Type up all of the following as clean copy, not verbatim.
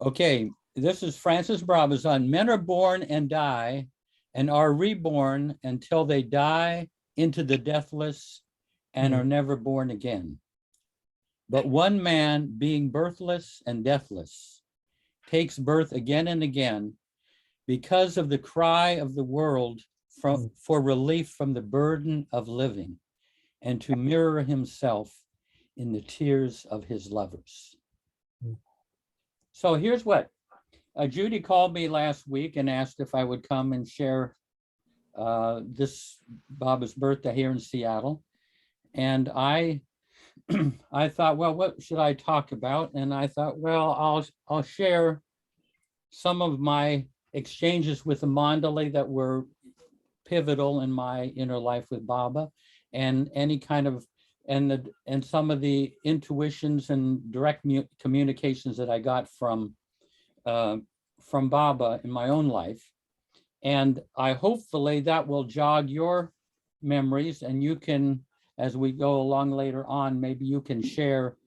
Okay, this is Francis Brabazon. Men are born and die and are reborn until they die into the deathless and are never born again. But one man, being birthless and deathless, takes birth again and again because of the cry of the world for relief from the burden of living and to mirror himself in the tears of his lovers. So here's what Judy called me last week and asked if I would come and share this Baba's birthday here in Seattle. And I thought, well, what should I talk about? And I thought, well, I'll share some of my exchanges with the Mandali that were pivotal in my inner life with Baba, and any kind of and some of the intuitions and direct communications that I got from Baba in my own life. And I hopefully that will jog your memories, and you can, as we go along later on, maybe you can share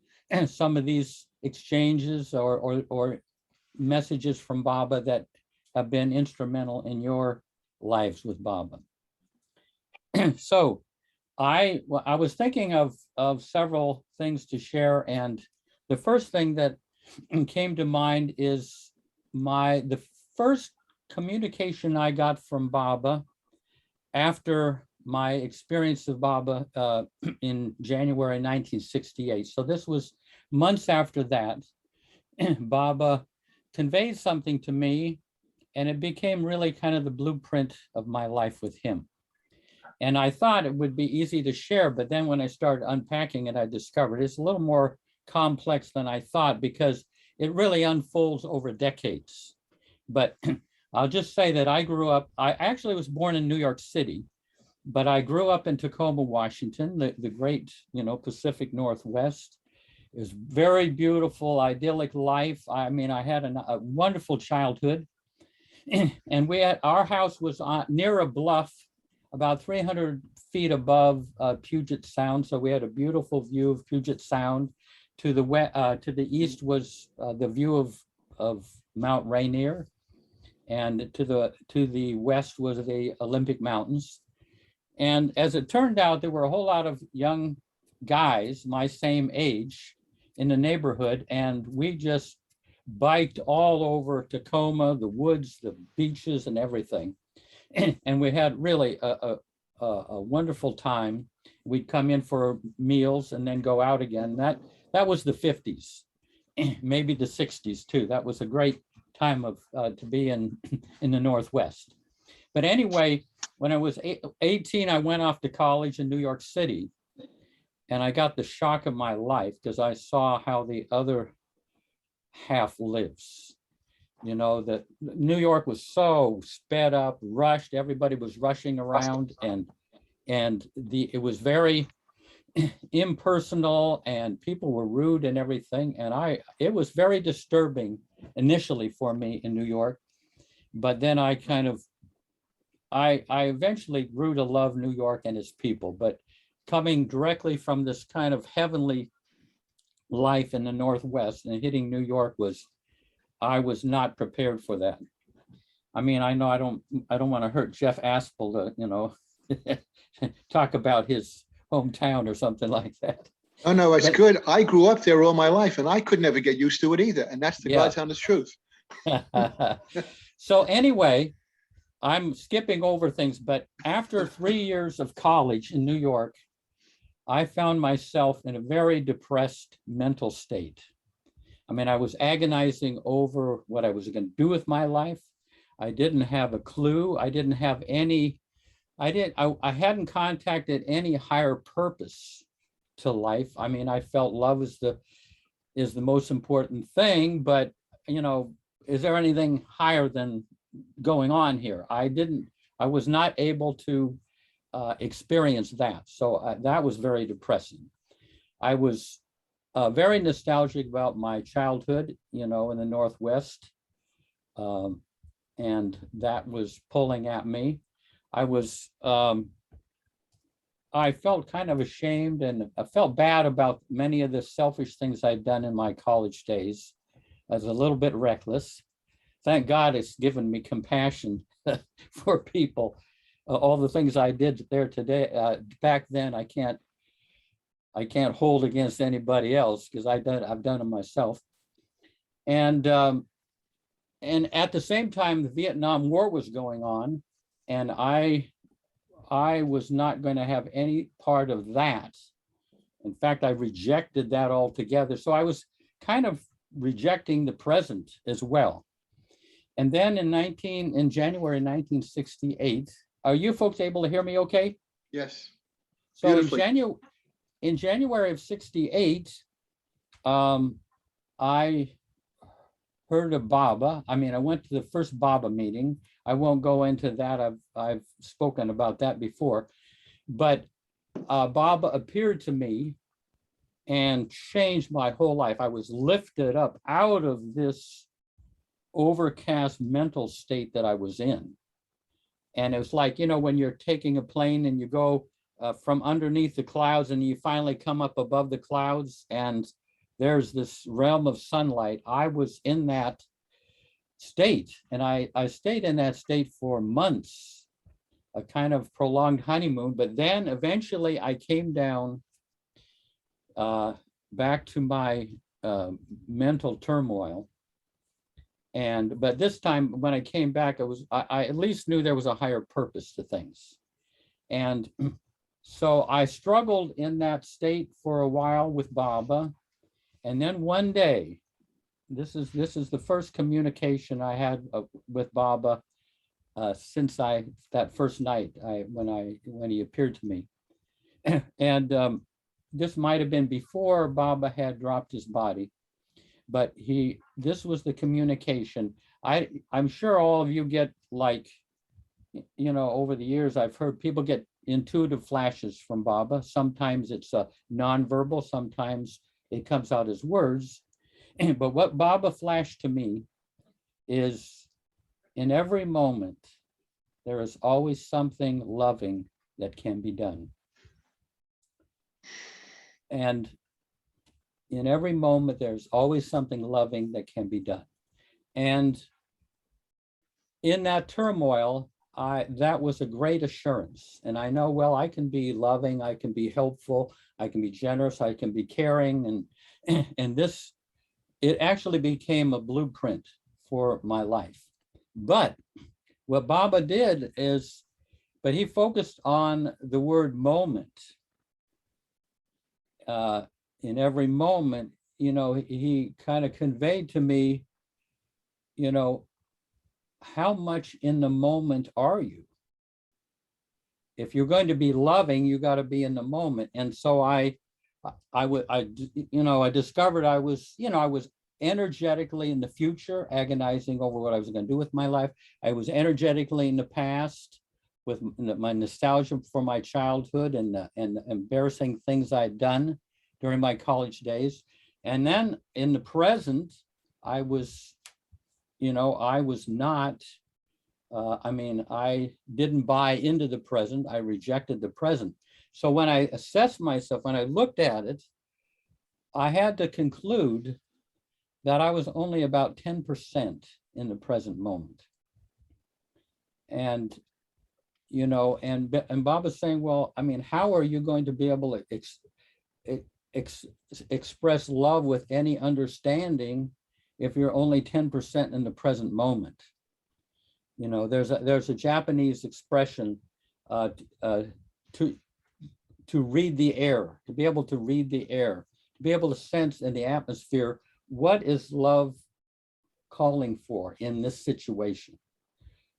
some of these exchanges or messages from Baba that have been instrumental in your lives with Baba. So I was thinking of several things to share, and the first thing that came to mind is the first communication I got from Baba after my experience of Baba in January 1968. So this was months after that. Baba conveyed something to me, and it became really kind of the blueprint of my life with him. And I thought it would be easy to share, but then when I started unpacking it, I discovered it's a little more complex than I thought, because it really unfolds over decades. But I'll just say that I actually was born in New York City, but I grew up in Tacoma, Washington, the great, Pacific Northwest. It was very beautiful, idyllic life. I mean, I had a wonderful childhood. And our house was near a bluff about 300 feet above Puget Sound. So we had a beautiful view of Puget Sound. To the east was the view of Mount Rainier. And to the west was the Olympic Mountains. And as it turned out, there were a whole lot of young guys my same age in the neighborhood, and we just biked all over Tacoma, the woods, the beaches, and everything. And we had really a wonderful time. We'd come in for meals and then go out again. That was the 50s, maybe the 60s too. That was a great time to be in the Northwest. But anyway, when I was 18, I went off to college in New York City, and I got the shock of my life because I saw how the other half lives. That New York was so sped up, rushed. Everybody was rushing around, and it was very impersonal, and people were rude and everything. And it was very disturbing initially for me in New York, but then I eventually grew to love New York and its people. But coming directly from this kind of heavenly life in the Northwest and hitting New York I was not prepared for that. I mean, I know I don't want to hurt Jeff Aspel to, talk about his hometown or something like that. Oh, no, it's good. I grew up there all my life, and I could never get used to it either. And that's the God's honest truth. So anyway, I'm skipping over things, but after 3 years of college in New York, I found myself in a very depressed mental state. I mean, I was agonizing over what I was going to do with my life. I didn't have a clue. I didn't have any, I hadn't contacted any higher purpose to life. I mean, I felt love is the most important thing, but, is there anything higher than going on here? I was not able to experience that. So that was very depressing. I was very nostalgic about my childhood, in the Northwest. And that was pulling at me. I felt kind of ashamed, and I felt bad about many of the selfish things I'd done in my college days. I was a little bit reckless. Thank God it's given me compassion for people. All the things I did there today, back then, I can't hold against anybody else because I've done them myself. And at the same time, the Vietnam War was going on, and I was not going to have any part of that. In fact, I rejected that altogether. So I was kind of rejecting the present as well. And then in January 1968, are you folks able to hear me okay? Yes. So in January of 68, I heard of Baba. I mean, I went to the first Baba meeting. I won't go into that. I've spoken about that before. But Baba appeared to me and changed my whole life. I was lifted up out of this overcast mental state that I was in. And it was like, you know, when you're taking a plane and you go from underneath the clouds and you finally come up above the clouds and there's this realm of sunlight. I was in that state, and I stayed in that state for months, a kind of prolonged honeymoon. But then eventually I came down back to my mental turmoil. But this time when I came back, I at least knew there was a higher purpose to things. And so I struggled in that state for a while with Baba. And then one day, this is the first communication I had with Baba since that first night when he appeared to me. And this might have been before Baba had dropped his body, but this was the communication. I'm sure all of you get, like, you know, over the years I've heard people get intuitive flashes from Baba. Sometimes it's nonverbal, sometimes it comes out as words. But what Baba flashed to me is, in every moment, there is always something loving that can be done. And in every moment, there's always something loving that can be done. And in that turmoil, that was a great assurance. And I know, well, I can be loving, I can be helpful, I can be generous, I can be caring. And this, it actually became a blueprint for my life. But what Baba did is, but he focused on the word moment. In every moment, you know, he kind of conveyed to me, you know, how much in the moment are you? If you're going to be loving, you got to be in the moment. And so I discovered I was energetically in the future, agonizing over what I was going to do with my life. I was energetically in the past with my nostalgia for my childhood and embarrassing things I'd done during my college days. And then in the present, I was not, I didn't buy into the present. I rejected the present. So when I assessed myself, when I looked at it, I had to conclude that I was only about 10% in the present moment. And, you know, and Baba's saying, well, I mean, how are you going to be able to express love with any understanding if you're only 10% in the present moment? You know, there's a Japanese expression to read the air, to be able to read the air, to be able to sense in the atmosphere, what is love calling for in this situation?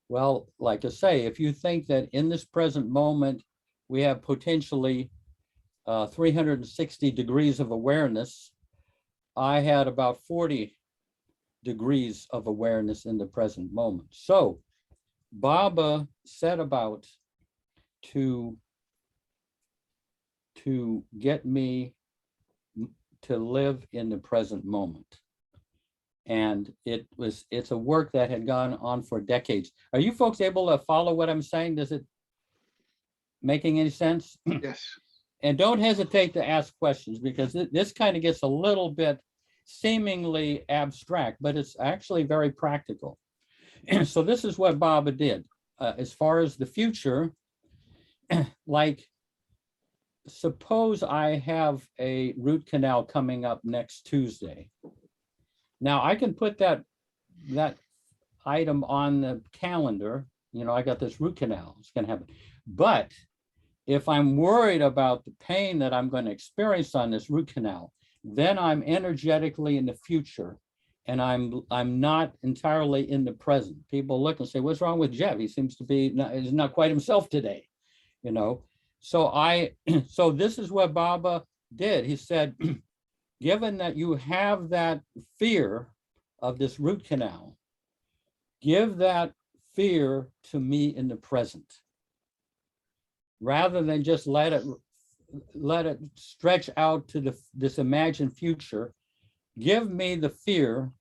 Well, like I say, if you think that in this present moment, we have potentially 360 degrees of awareness, I had about 40 degrees of awareness in the present moment. So Baba set about to get me to live in the present moment. And it's a work that had gone on for decades. Are you folks able to follow what I'm saying? Does it making any sense? Yes. And don't hesitate to ask questions, because this kind of gets a little bit seemingly abstract, but it's actually very practical. And so this is what Baba did. As far as the future, like, suppose I have a root canal coming up next Tuesday. Now I can put that item on the calendar. You know, I got this root canal, it's gonna happen. But if I'm worried about the pain that I'm going to experience on this root canal, then I'm energetically in the future, and I'm not entirely in the present. People look and say, "What's wrong with Jeff? He seems to be he's not quite himself today," you know. So so this is what Baba did. He said, given that you have that fear of this root canal, give that fear to me in the present, rather than just let it stretch out to this imagined future. Give me the fear,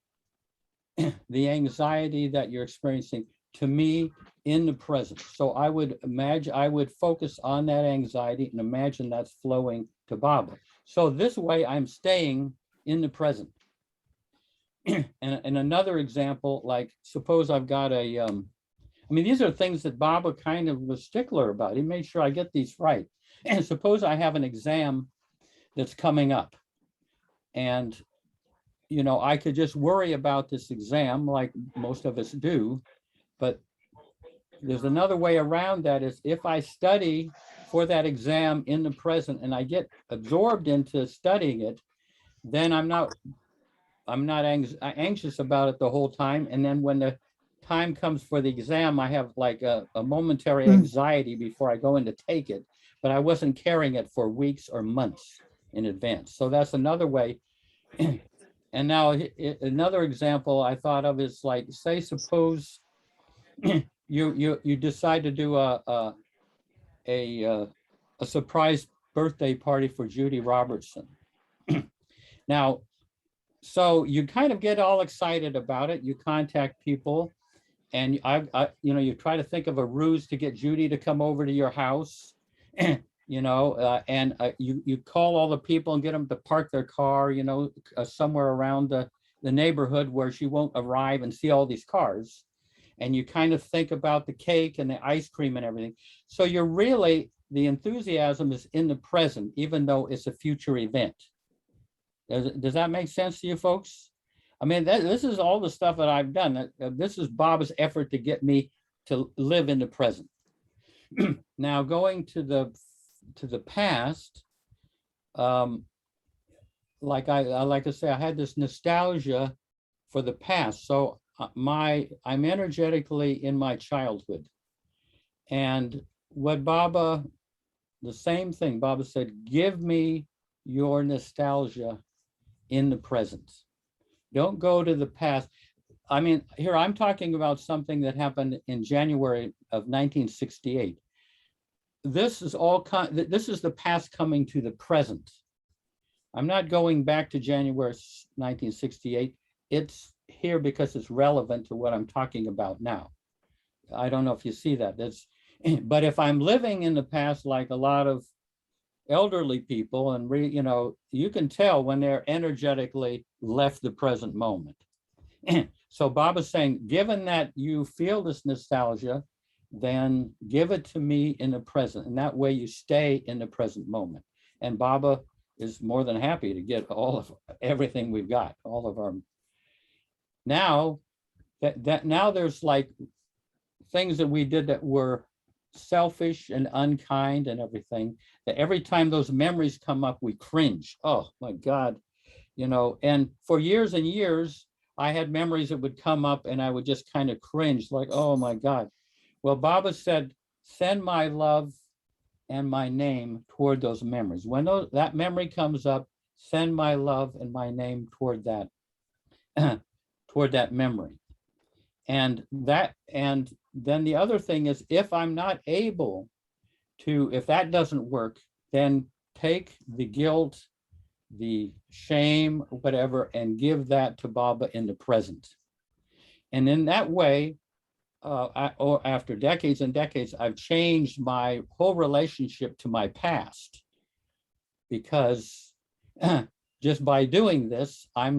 the anxiety that you're experiencing, to me in the present. So I would focus on that anxiety and imagine that's flowing to Baba. So this way I'm staying in the present. And another example, like, suppose I've got I mean, these are things that Baba kind of was stickler about. He made sure I get these right. And suppose I have an exam that's coming up, and, you know, I could just worry about this exam like most of us do. But there's another way around that, is if I study for that exam in the present and I get absorbed into studying it, then I'm not anxious about it the whole time. And then when the time comes for the exam, I have like a momentary anxiety before I go in to take it, but I wasn't carrying it for weeks or months in advance. So that's another way. And now another example I thought of is, like, say, suppose you decide to do a surprise birthday party for Judy Robertson. Now, so you kind of get all excited about it. You contact people, and you know, you try to think of a ruse to get Judy to come over to your house, you know, and you call all the people and get them to park their car, you know, somewhere around the neighborhood where she won't arrive and see all these cars. And you kind of think about the cake and the ice cream and everything. So you're really, the enthusiasm is in the present, even though it's a future event. Does that make sense to you folks? I mean, this is all the stuff that I've done. This is Bob's effort to get me to live in the present. Now, going to the past, like I like to say, I had this nostalgia for the past. So I'm energetically in my childhood. And what Baba, the same thing, Baba said, give me your nostalgia in the present. Don't go to the past. I mean, here I'm talking about something that happened in January of 1968. This is the past coming to the present. I'm not going back to January 1968. It's here because it's relevant to what I'm talking about now. I don't know if you see that. But if I'm living in the past, like a lot of elderly people, and you know, you can tell when they're energetically left the present moment. So Baba's saying, given that you feel this nostalgia, then give it to me in the present, and that way you stay in the present moment. And Baba is more than happy to get all of everything we've got, all of our. Now now there's like things that we did that were selfish and unkind and everything, that every time those memories come up, we cringe. Oh my God, you know. And for years and years, I had memories that would come up and I would just kind of cringe, like, oh my God. Well, Baba said, send my love and my name toward those memories. When that memory comes up, send my love and my name toward that toward that memory. And then the other thing is, if I'm not able to, if that doesn't work, then take the guilt, the shame, whatever, and give that to Baba in the present. And in that way, or after decades and decades, I've changed my whole relationship to my past, because just by doing this, I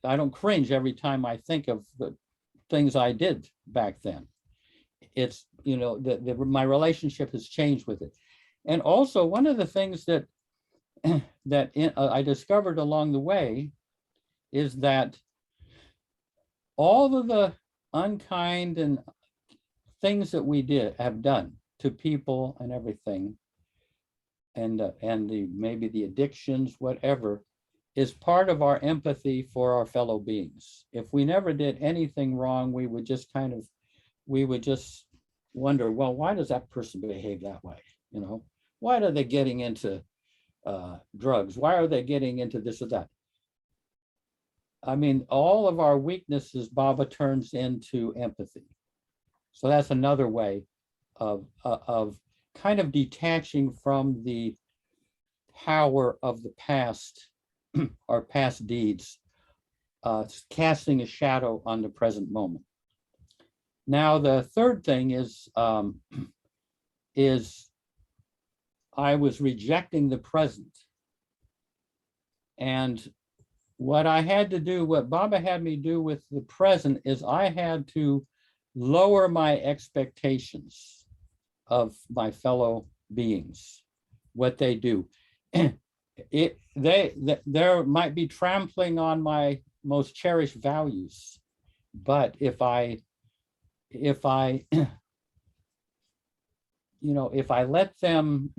don't cringe every time I think of the things I did back then. It's, my relationship has changed with it. And also one of the things that I discovered along the way is that all of the unkind and things that we have done to people and everything, and maybe the addictions, whatever, is part of our empathy for our fellow beings. If we never did anything wrong, we would just wonder, well, why does that person behave that way? Why are they getting into drugs? Why are they getting into this or that? I mean, all of our weaknesses, Baba turns into empathy. So that's another way of kind of detaching from the power of the past, our past deeds, casting a shadow on the present moment. Now, the third thing is I was rejecting the present. And what Baba had me do with the present is I had to lower my expectations of my fellow beings, what they do. There might be trampling on my most cherished values, but if I let them,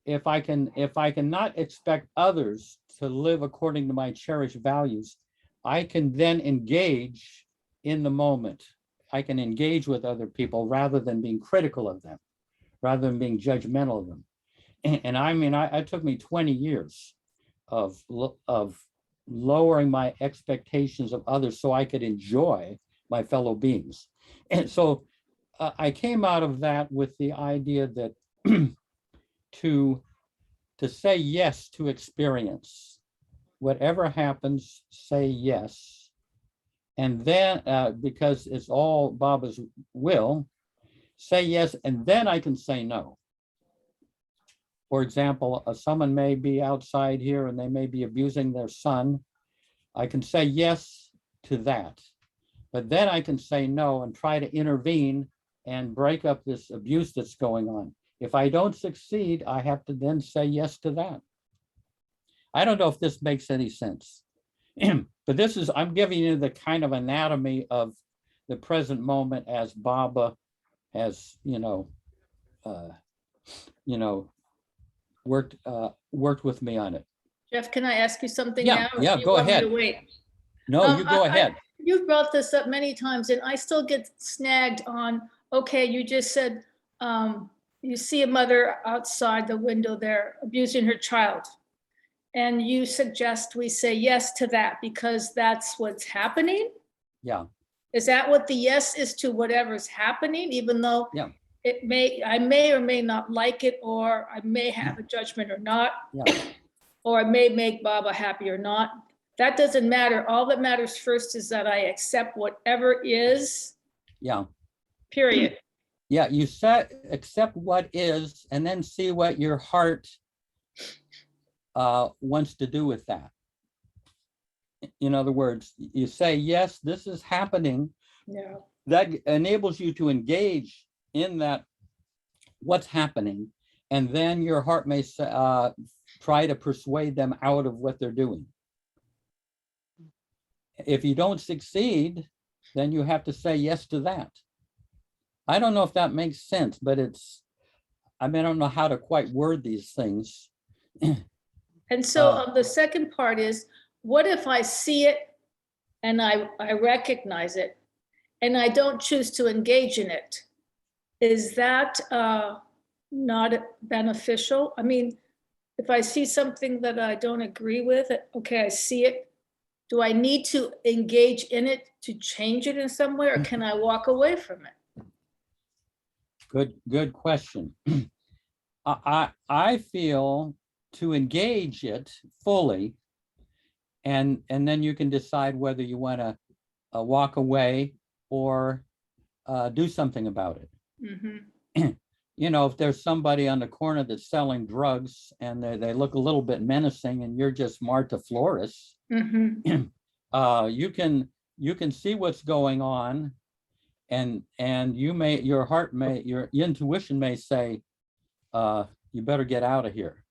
if I can not expect others to live according to my cherished values, I can then engage in the moment. I can engage with other people rather than being critical of them, rather than being judgmental of them. And I mean, it took me 20 years of lowering my expectations of others so I could enjoy my fellow beings. And so I came out of that with the idea that to say yes to experience. Whatever happens, say yes. And then, because it's all Baba's will, say yes, and then I can say no. For example, someone may be outside here and they may be abusing their son. I can say yes to that, but then I can say no and try to intervene and break up this abuse that's going on. If I don't succeed, I have to then say yes to that. I don't know if this makes any sense, but I'm giving you the kind of anatomy of the present moment as Baba has, worked with me on it. Jeff, can I ask you something Yeah, now? yeah, You go want me ahead. to wait? No, you go ahead. You've brought this up many times and I still get snagged on, okay, you just said, you see a mother outside the window there abusing her child. And you suggest we say yes to that because that's what's happening? Yeah. Is that what the yes is to whatever's happening, even though Yeah. I may or may not like it, or I may have a judgment or not, Yeah. or I may make Baba happy or not? That doesn't matter. All that matters first is that I accept whatever is. Yeah. Period. Yeah, you accept what is and then see what your heart wants to do with that. In other words, you say, yes, this is happening. Yeah. That enables you to engage in that, what's happening. And then your heart may try to persuade them out of what they're doing. If you don't succeed, then you have to say yes to that. I don't know if that makes sense, but I don't know how to quite word these things. And so the second part is, what if I see it and I recognize it and I don't choose to engage in it? Is that not beneficial? I mean, if I see something that I don't agree with, okay, I see it. Do I need to engage in it to change it in some way, or can I walk away from it? Good question. I feel to engage it fully, and then you can decide whether you want to walk away or do something about it. Mm-hmm. you know, if there's somebody on the corner that's selling drugs and they look a little bit menacing and you're just Marta Flores, Mhm. you can see what's going on, and your intuition may say, you better get out of here.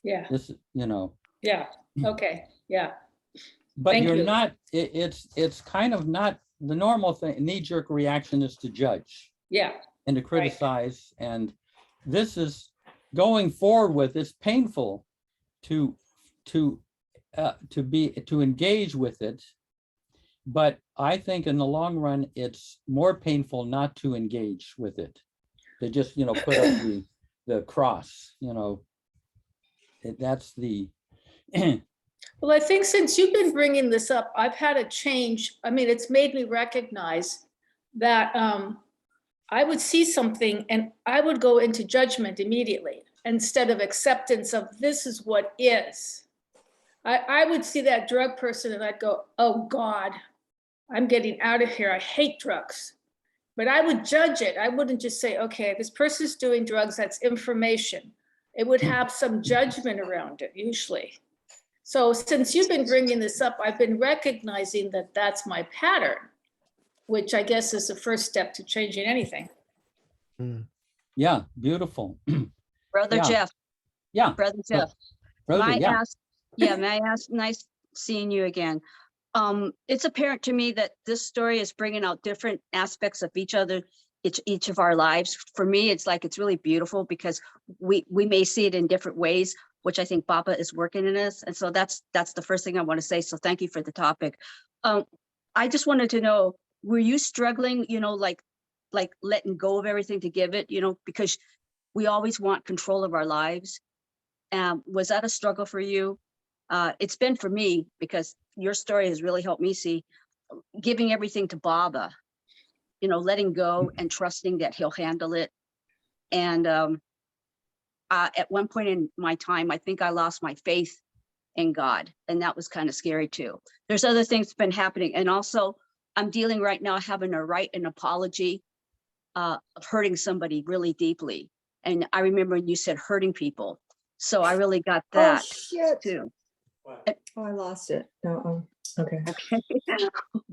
Yeah, This, you know, yeah, okay, yeah, but Thank you're you. not, it's kind of not the normal thing. Knee-jerk reaction is to judge yeah, and to criticize. And this is going forward with, it's painful to engage with it. But I think in the long run, it's more painful not to engage with it. To just, you know, put up the cross, you know, that's the, Well, I think since you've been bringing this up, I've had a change. I mean, it's made me recognize that I would see something and I would go into judgment immediately instead of acceptance of this is what is. I would see that drug person and I'd go, oh God, I'm getting out of here. I hate drugs. But I would judge it. I wouldn't just say, okay, this person's doing drugs, that's information. It would have some judgment around it usually. So since you've been bringing this up, I've been recognizing that that's my pattern, which I guess is the first step to changing anything. yeah, beautiful. Brother Yeah. Jeff, Yeah, Brother Jeff, Rosie, may I yeah. ask, may I ask, nice seeing you again. It's apparent to me that this story is bringing out different aspects of each of our lives. For me, it's like, it's really beautiful because we may see it in different ways, which I think Baba is working in us. And so that's the first thing I want to say. So thank you for the topic. I just wanted to know, were you struggling, you know, like letting go of everything to give it, you know, because we always want control of our lives. Was that a struggle for you? It's been for me, because your story has really helped me see giving everything to Baba, you know, letting go and trusting that he'll handle it. And at one point in my time, I think I lost my faith in God, and that was kind of scary too. There's other things been happening. And also I'm dealing right now, having to write an apology of hurting somebody really deeply. And I remember you said hurting people. So I really got that too. Oh, I lost it. No, okay. Okay.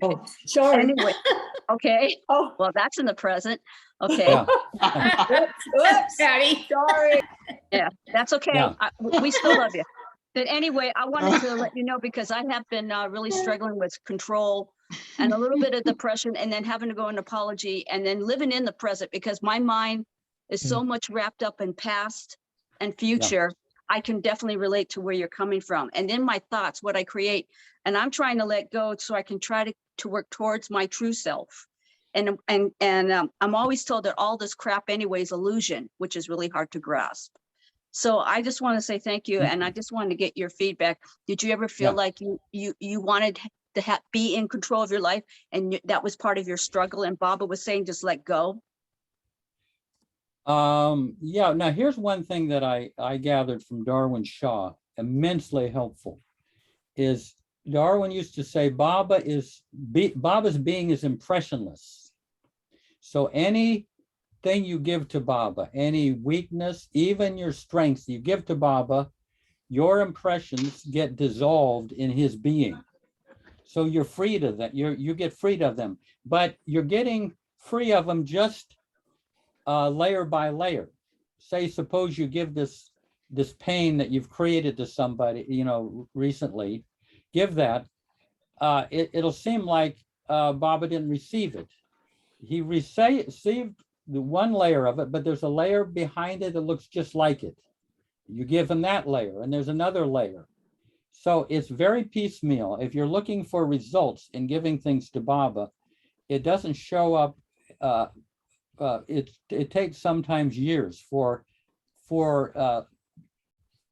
Oh, sorry. Anyway, okay. Oh, Well, that's in the present. Okay. Yeah. oops, Patty. sorry. Yeah, that's okay. Yeah. We still love you. But anyway, I wanted to let you know, because I have been really struggling with control and a little bit of depression, and then having to go an apology, and then living in the present, because my mind is so much wrapped up in past and future. I can definitely relate to where you're coming from. And then my thoughts, what I create, and I'm trying to let go so I can try to work towards my true self. And I'm always told that all this crap anyway is illusion, which is really hard to grasp. So I just want to say thank you. And I just wanted to get your feedback. Did you ever feel like you wanted to be in control of your life, and that was part of your struggle? And Baba was saying, just let go. Yeah, now here's one thing that I gathered from Darwin Shaw, immensely helpful, is Darwin used to say Baba's being is impressionless. So anything you give to Baba, any weakness, even your strengths you give to Baba, your impressions get dissolved in his being. So you're freed of that. You get freed of them, but you're getting free of them just layer by layer. Say, suppose you give this pain that you've created to somebody, you know, recently, give that. It'll seem like Baba didn't receive it. He received the one layer of it, but there's a layer behind it that looks just like it. You give him that layer, and there's another layer. So it's very piecemeal. If you're looking for results in giving things to Baba, it doesn't show up. It takes sometimes years for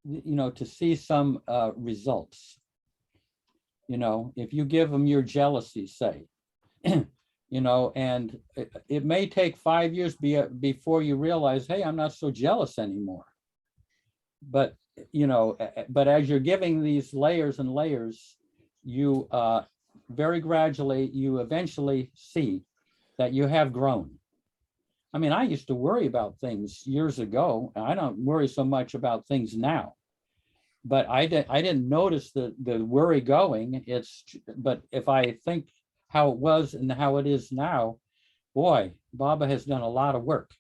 you know, to see some results. You know, if you give them your jealousy, say, you know, and it may take 5 years before you realize, hey, I'm not so jealous anymore. But, you know, but as you're giving these layers and layers, you very gradually, you eventually see that you have grown. I mean, I used to worry about things years ago. I don't worry so much about things now. But I didn't notice the worry going. But if I think how it was and how it is now, boy, Baba has done a lot of work.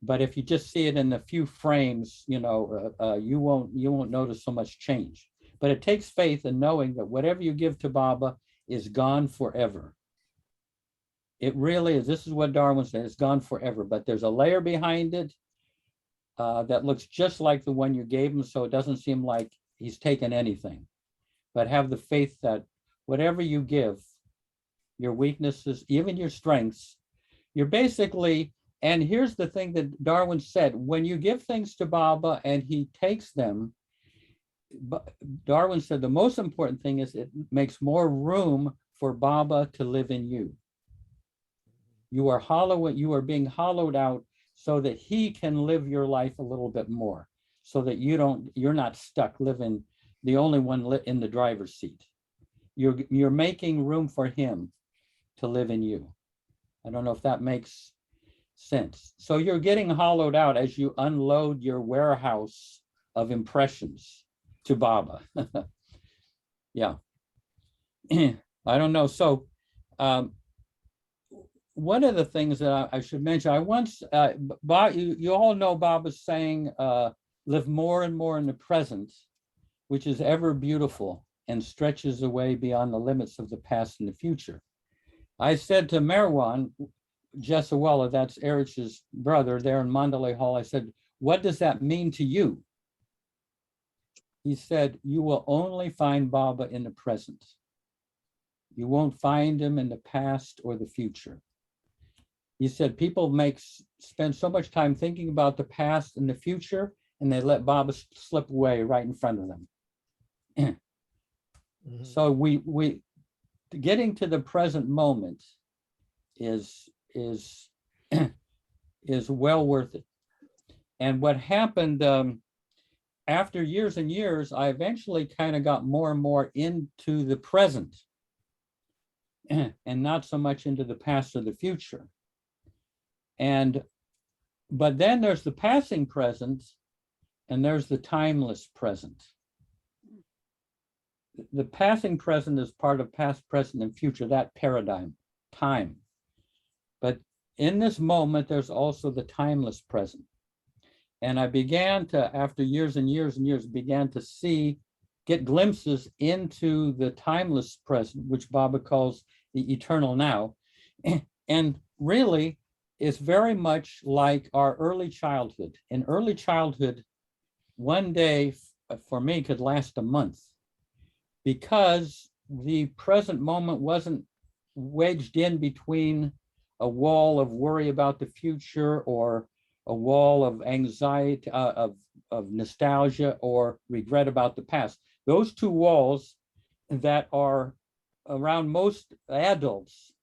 But if you just see it in a few frames, you won't notice so much change. But it takes faith in knowing that whatever you give to Baba is gone forever. It really is. This is what Darwin said, it's gone forever, but there's a layer behind it that looks just like the one you gave him, so it doesn't seem like he's taken anything. But have the faith that whatever you give, your weaknesses, even your strengths, you're basically, and here's the thing that Darwin said, when you give things to Baba and he takes them, Darwin said the most important thing is it makes more room for Baba to live in you. You are being hollowed out so that he can live your life a little bit more, so that you're not stuck living the only one in the driver's seat. You're making room for him to live in you. I don't know if that makes sense. So you're getting hollowed out as you unload your warehouse of impressions to Baba. Yeah. I don't know. So one of the things that I should mention, I once, you all know Baba's saying, live more and more in the present, which is ever beautiful and stretches away beyond the limits of the past and the future. I said to Merwan, Jessawala, that's Eruch's brother there in Mandali Hall, I said, what does that mean to you? He said, you will only find Baba in the present. You won't find him in the past or the future. He said, people spend so much time thinking about the past and the future, and they let Baba slip away right in front of them. Mm-hmm. So we getting to the present moment is well worth it. And what happened after years and years, I eventually kind of got more and more into the present and not so much into the past or the future. But then there's the passing present and there's the timeless present. The passing present is part of past, present, and future, that paradigm, time. But in this moment, there's also the timeless present. And I began to, after years and years and years, began to get glimpses into the timeless present, which Baba calls the eternal now. And really, it's very much like our early childhood. In early childhood, one day for me could last a month, because the present moment wasn't wedged in between a wall of worry about the future or a wall of anxiety, of nostalgia or regret about the past. Those two walls that are around most adults,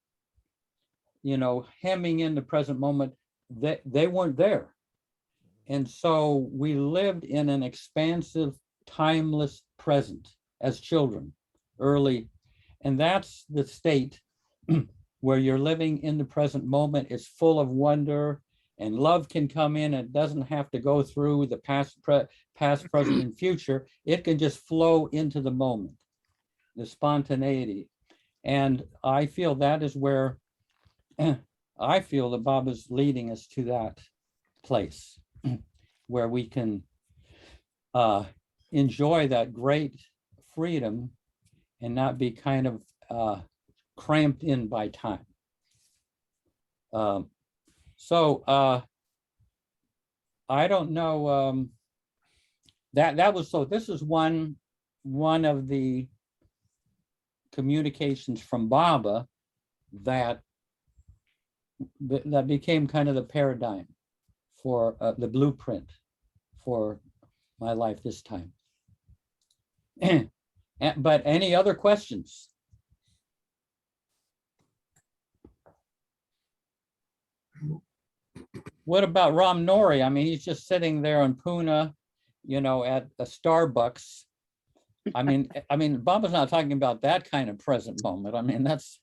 hemming in the present moment, they weren't there. And so we lived in an expansive, timeless present as children, early. And that's the state where you're living in the present moment. It's full of wonder, and love can come in. It doesn't have to go through the past, present, and future. It can just flow into the moment, the spontaneity. And I feel that is where I feel that Baba's leading us to that place where we can enjoy that great freedom and not be kind of cramped in by time. So I don't know, this is one of the communications from Baba that became kind of the paradigm for the blueprint for my life this time. But any other questions? What about Ram Nori? I mean, he's just sitting there in Pune, at a Starbucks. I mean, Baba's not talking about that kind of present moment. I mean, that's.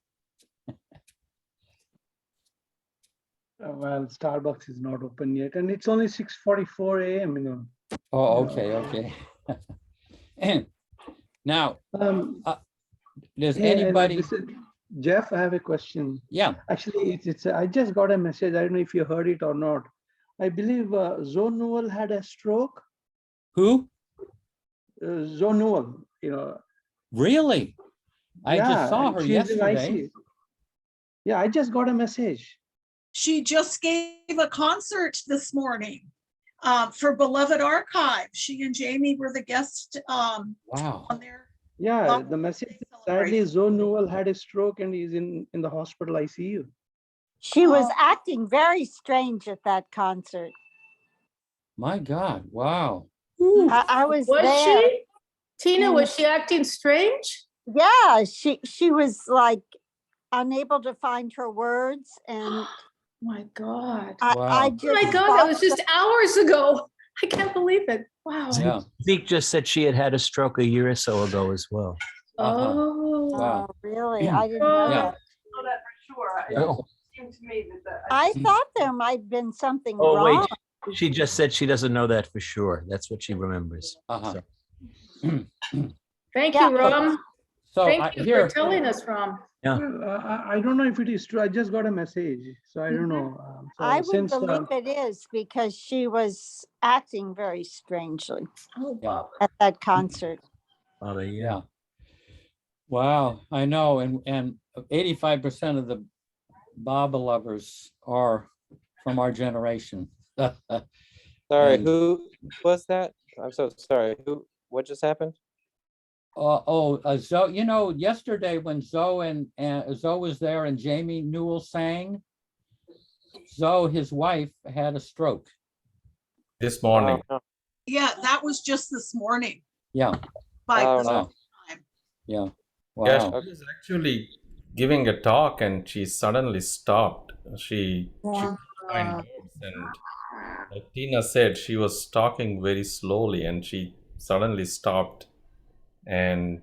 Well, Starbucks is not open yet, and it's only 6:44 a.m. Oh, okay, okay. And now, Um, does hey, anybody, Jeff, I have a question. yeah, Actually, I just got a message. I don't know if you heard it or not. I believe Zoe Newell had a stroke. who? Zoe Newell, Really? I just saw her she's in yesterday. ICU. Yeah, I just got a message. She just gave a concert this morning for Beloved Archive. She and Jamie were the guest Wow. on their Yeah, the message birthday sadly celebration. Zoe Newell had a stroke and is in the hospital ICU. She was Oh. acting very strange at that concert. My God, wow. I was Was there. she? Tina, And- was she acting strange? Yeah, she was like unable to find her words, and My God. I Wow. just Oh my God, that was just hours ago. I can't believe it. Wow. Yeah. Zeke just said she had had a stroke a year or so ago as well. Uh-huh. Oh. Wow. Oh, really? I didn't know Yeah. that. know that for sure. It Oh. seemed to me that I thought there might have been something Oh, wrong. wait, she just said she doesn't know that for sure. That's what she remembers. Uh-huh. So- Thank Yeah. you, Rom. So Thank you here, for telling us, Rom. Yeah. Well, I don't know if it is true. I just got a message, so I don't know. I would believe it is because she was acting very strangely Oh, Yeah. Bob. at that concert. Oh, yeah. Wow, I know, and 85% of the Baba lovers are from our generation. Sorry, And- who was that? I'm so sorry. What just happened? Zoe, yesterday when Zoe and Zoe was there and Jamie Newell sang, Zoe, his wife, had a stroke. This morning. Oh, Yeah, that was just this morning. Yeah, By Oh, Pacific wow. time. yeah. Yeah, Wow. she was actually giving a talk and she suddenly stopped. She couldn't find words, and like Tina said, she was talking very slowly and she suddenly stopped and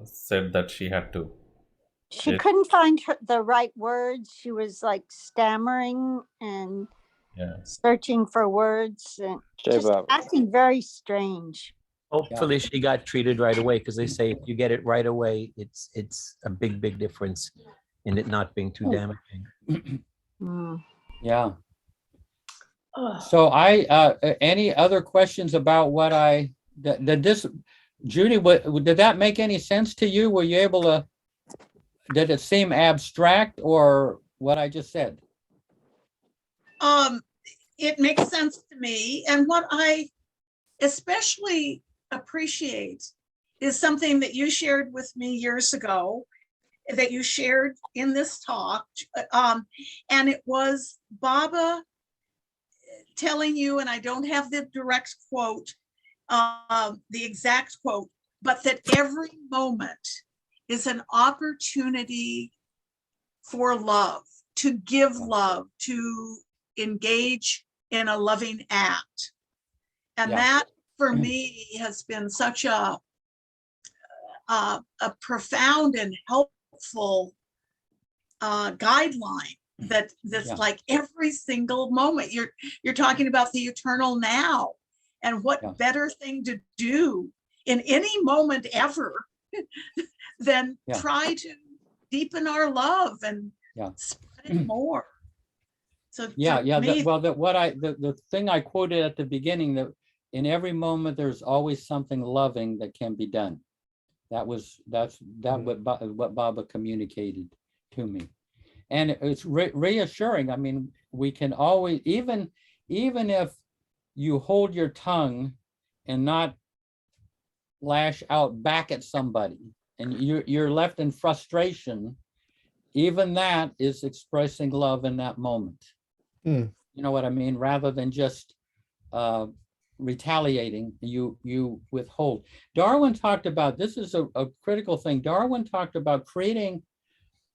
said that she had to. She It- couldn't find the right words. She was like stammering and Yeah. searching for words and Jai just Baba. acting very strange. Hopefully she got treated right away, because they say if you get it right away, it's a big difference in it not being too damaging. Mm. Yeah. Oh. So any other questions about what did this, Judy, did that make any sense to you? Were you able to, did it seem abstract or what I just said? It makes sense to me. And what I especially appreciate is something that you shared with me years ago, that you shared in this talk. And it was Baba telling you, and I don't have the direct quote, the exact quote, but that every moment is an opportunity for love, to give love, to engage in a loving act. And Yeah. that for me has been such a profound and helpful guideline that's Yeah. like every single moment you're talking about the eternal now, and what Yeah. better thing to do in any moment ever than Yeah. try to deepen our love and Yeah. spread it more. So Yeah, for yeah. me, The thing I quoted at the beginning, that in every moment there's always something loving that can be done. That's what Baba communicated to me, and it's reassuring. I mean, we can always, even if you hold your tongue and not lash out back at somebody, and you're left in frustration, even that is expressing love in that moment. Hmm. You know what I mean? Rather than just retaliating, you withhold. Darwin talked about, this is a critical thing. Darwin talked about creating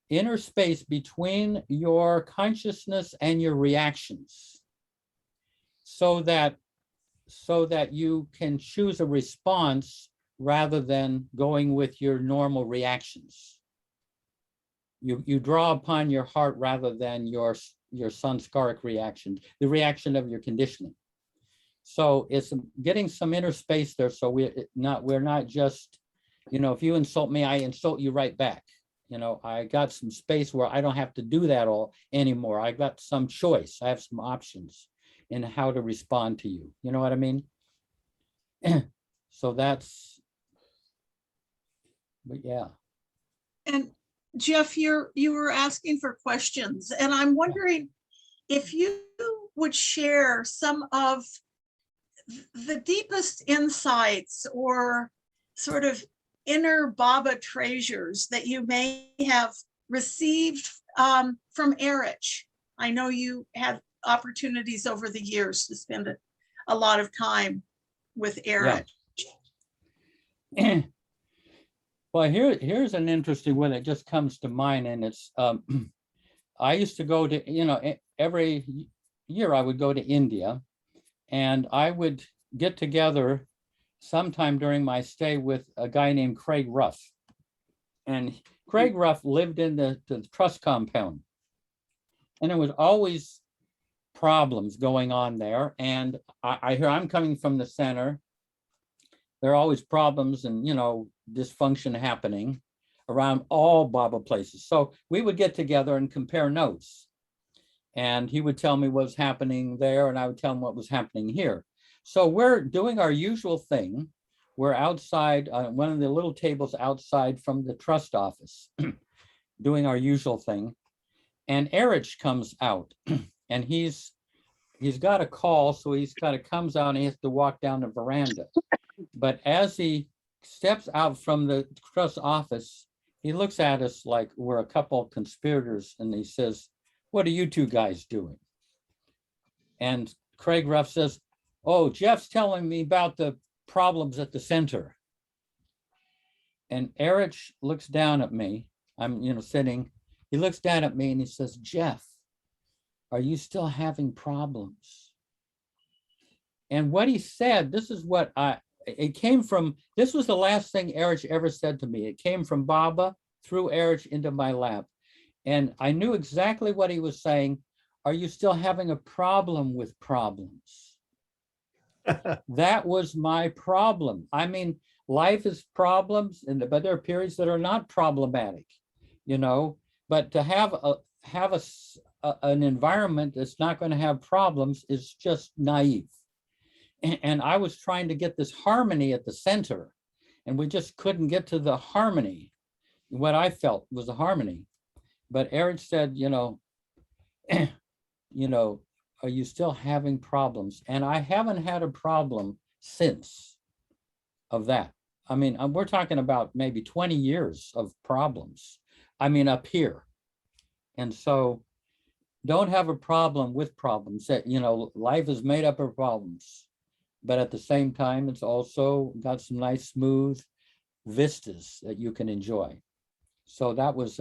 inner space between your consciousness and your reactions, so that you can choose a response rather than going with your normal reactions. You draw upon your heart rather than your your sanskaric reaction, the reaction of your conditioning. So it's getting some inner space there. So we're not just, if you insult me, I insult you right back. I got some space where I don't have to do that all anymore. I got some choice. I have some options in how to respond to you. You know what I mean? So that's, but yeah. And Jeff, you were asking for questions, and I'm wondering if you would share some of the deepest insights or sort of inner Baba treasures that you may have received from Eruch. I know you had opportunities over the years to spend a lot of time with Eruch. Yeah. Well, here's an interesting one that just comes to mind, and it's I used to go to, every year I would go to India, and I would get together sometime during my stay with a guy named Craig Ruff. And Craig Ruff lived in the trust compound. And there was always problems going on there. And I hear I'm coming from the center. There are always problems and, dysfunction happening around all Baba places. So we would get together and compare notes. And he would tell me what was happening there, and I would tell him what was happening here. So we're doing our usual thing. We're outside, one of the little tables outside from the trust office, doing our usual thing. And Eruch comes out, and he's got a call, so he's kind of comes out and he has to walk down the veranda. But as he steps out from the trust office, he looks at us like we're a couple of conspirators, and he says, "What are you two guys doing?" And Craig Ruff says, "Oh, Jeff's telling me about the problems at the center." And Eruch looks down at me. I'm, sitting. He looks down at me and he says, "Jeff, are you still having problems?" And what he said, this is what it came from, this was the last thing Eruch ever said to me. It came from Baba through Eruch into my lap. And I knew exactly what he was saying. Are you still having a problem with problems? That was my problem. I mean, life is problems, but there are periods that are not problematic, but to have an environment that's not going to have problems is just naive. And I was trying to get this harmony at the center, and we just couldn't get to the harmony. What I felt was the harmony. But Eruch said, are you still having problems? And I haven't had a problem since of that. I mean, we're talking about maybe 20 years of problems. I mean, up here. And so don't have a problem with problems. That, life is made up of problems. But at the same time, it's also got some nice smooth vistas that you can enjoy. So that was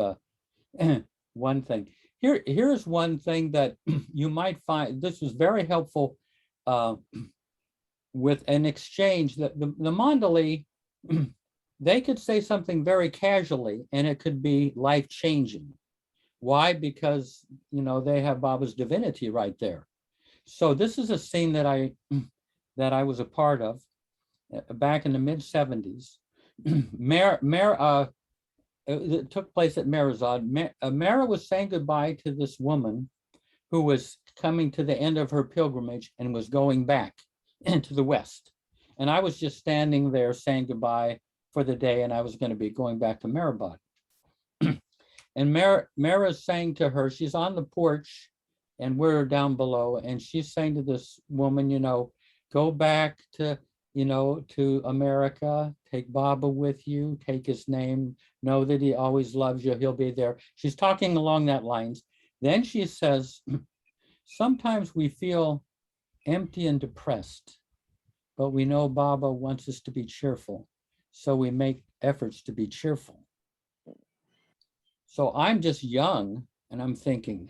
one thing. Here's one thing that you might find, this was very helpful with an exchange. The Mandali, they could say something very casually and it could be life-changing. Why? Because, they have Baba's divinity right there. So this is a scene that I was a part of back in the mid-70s. It took place at Meherzad. Mara was saying goodbye to this woman who was coming to the end of her pilgrimage and was going back into the West. And I was just standing there saying goodbye for the day, and I was going to be going back to Meherbad. And Mara's saying to her, she's on the porch and we're down below, and she's saying to this woman, go back to America, take Baba with you, take his name, know that he always loves you, he'll be there. She's talking along that lines. Then she says, sometimes we feel empty and depressed, but we know Baba wants us to be cheerful. So we make efforts to be cheerful. So I'm just young and I'm thinking,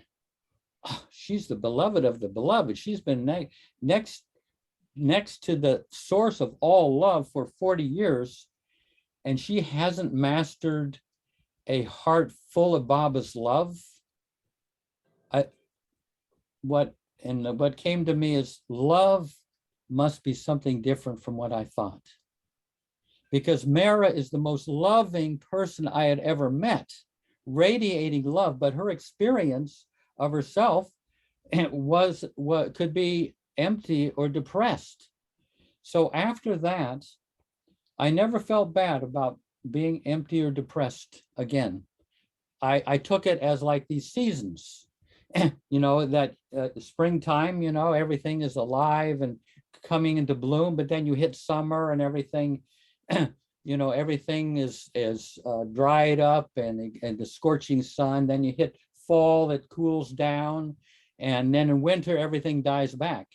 oh, she's the beloved of the beloved. She's been next to the source of all love for 40 years, and she hasn't mastered a heart full of Baba's love. what came to me is love must be something different from what I thought. Because Mara is the most loving person I had ever met, radiating love, but her experience of herself was what could be empty or depressed. So after that, I never felt bad about being empty or depressed again. I took it as like these seasons, you know, that springtime, you know, everything is alive and coming into bloom, but then you hit summer and everything, you know, everything is dried up and the scorching sun. Then you hit fall, that cools down. And then in winter, everything dies back.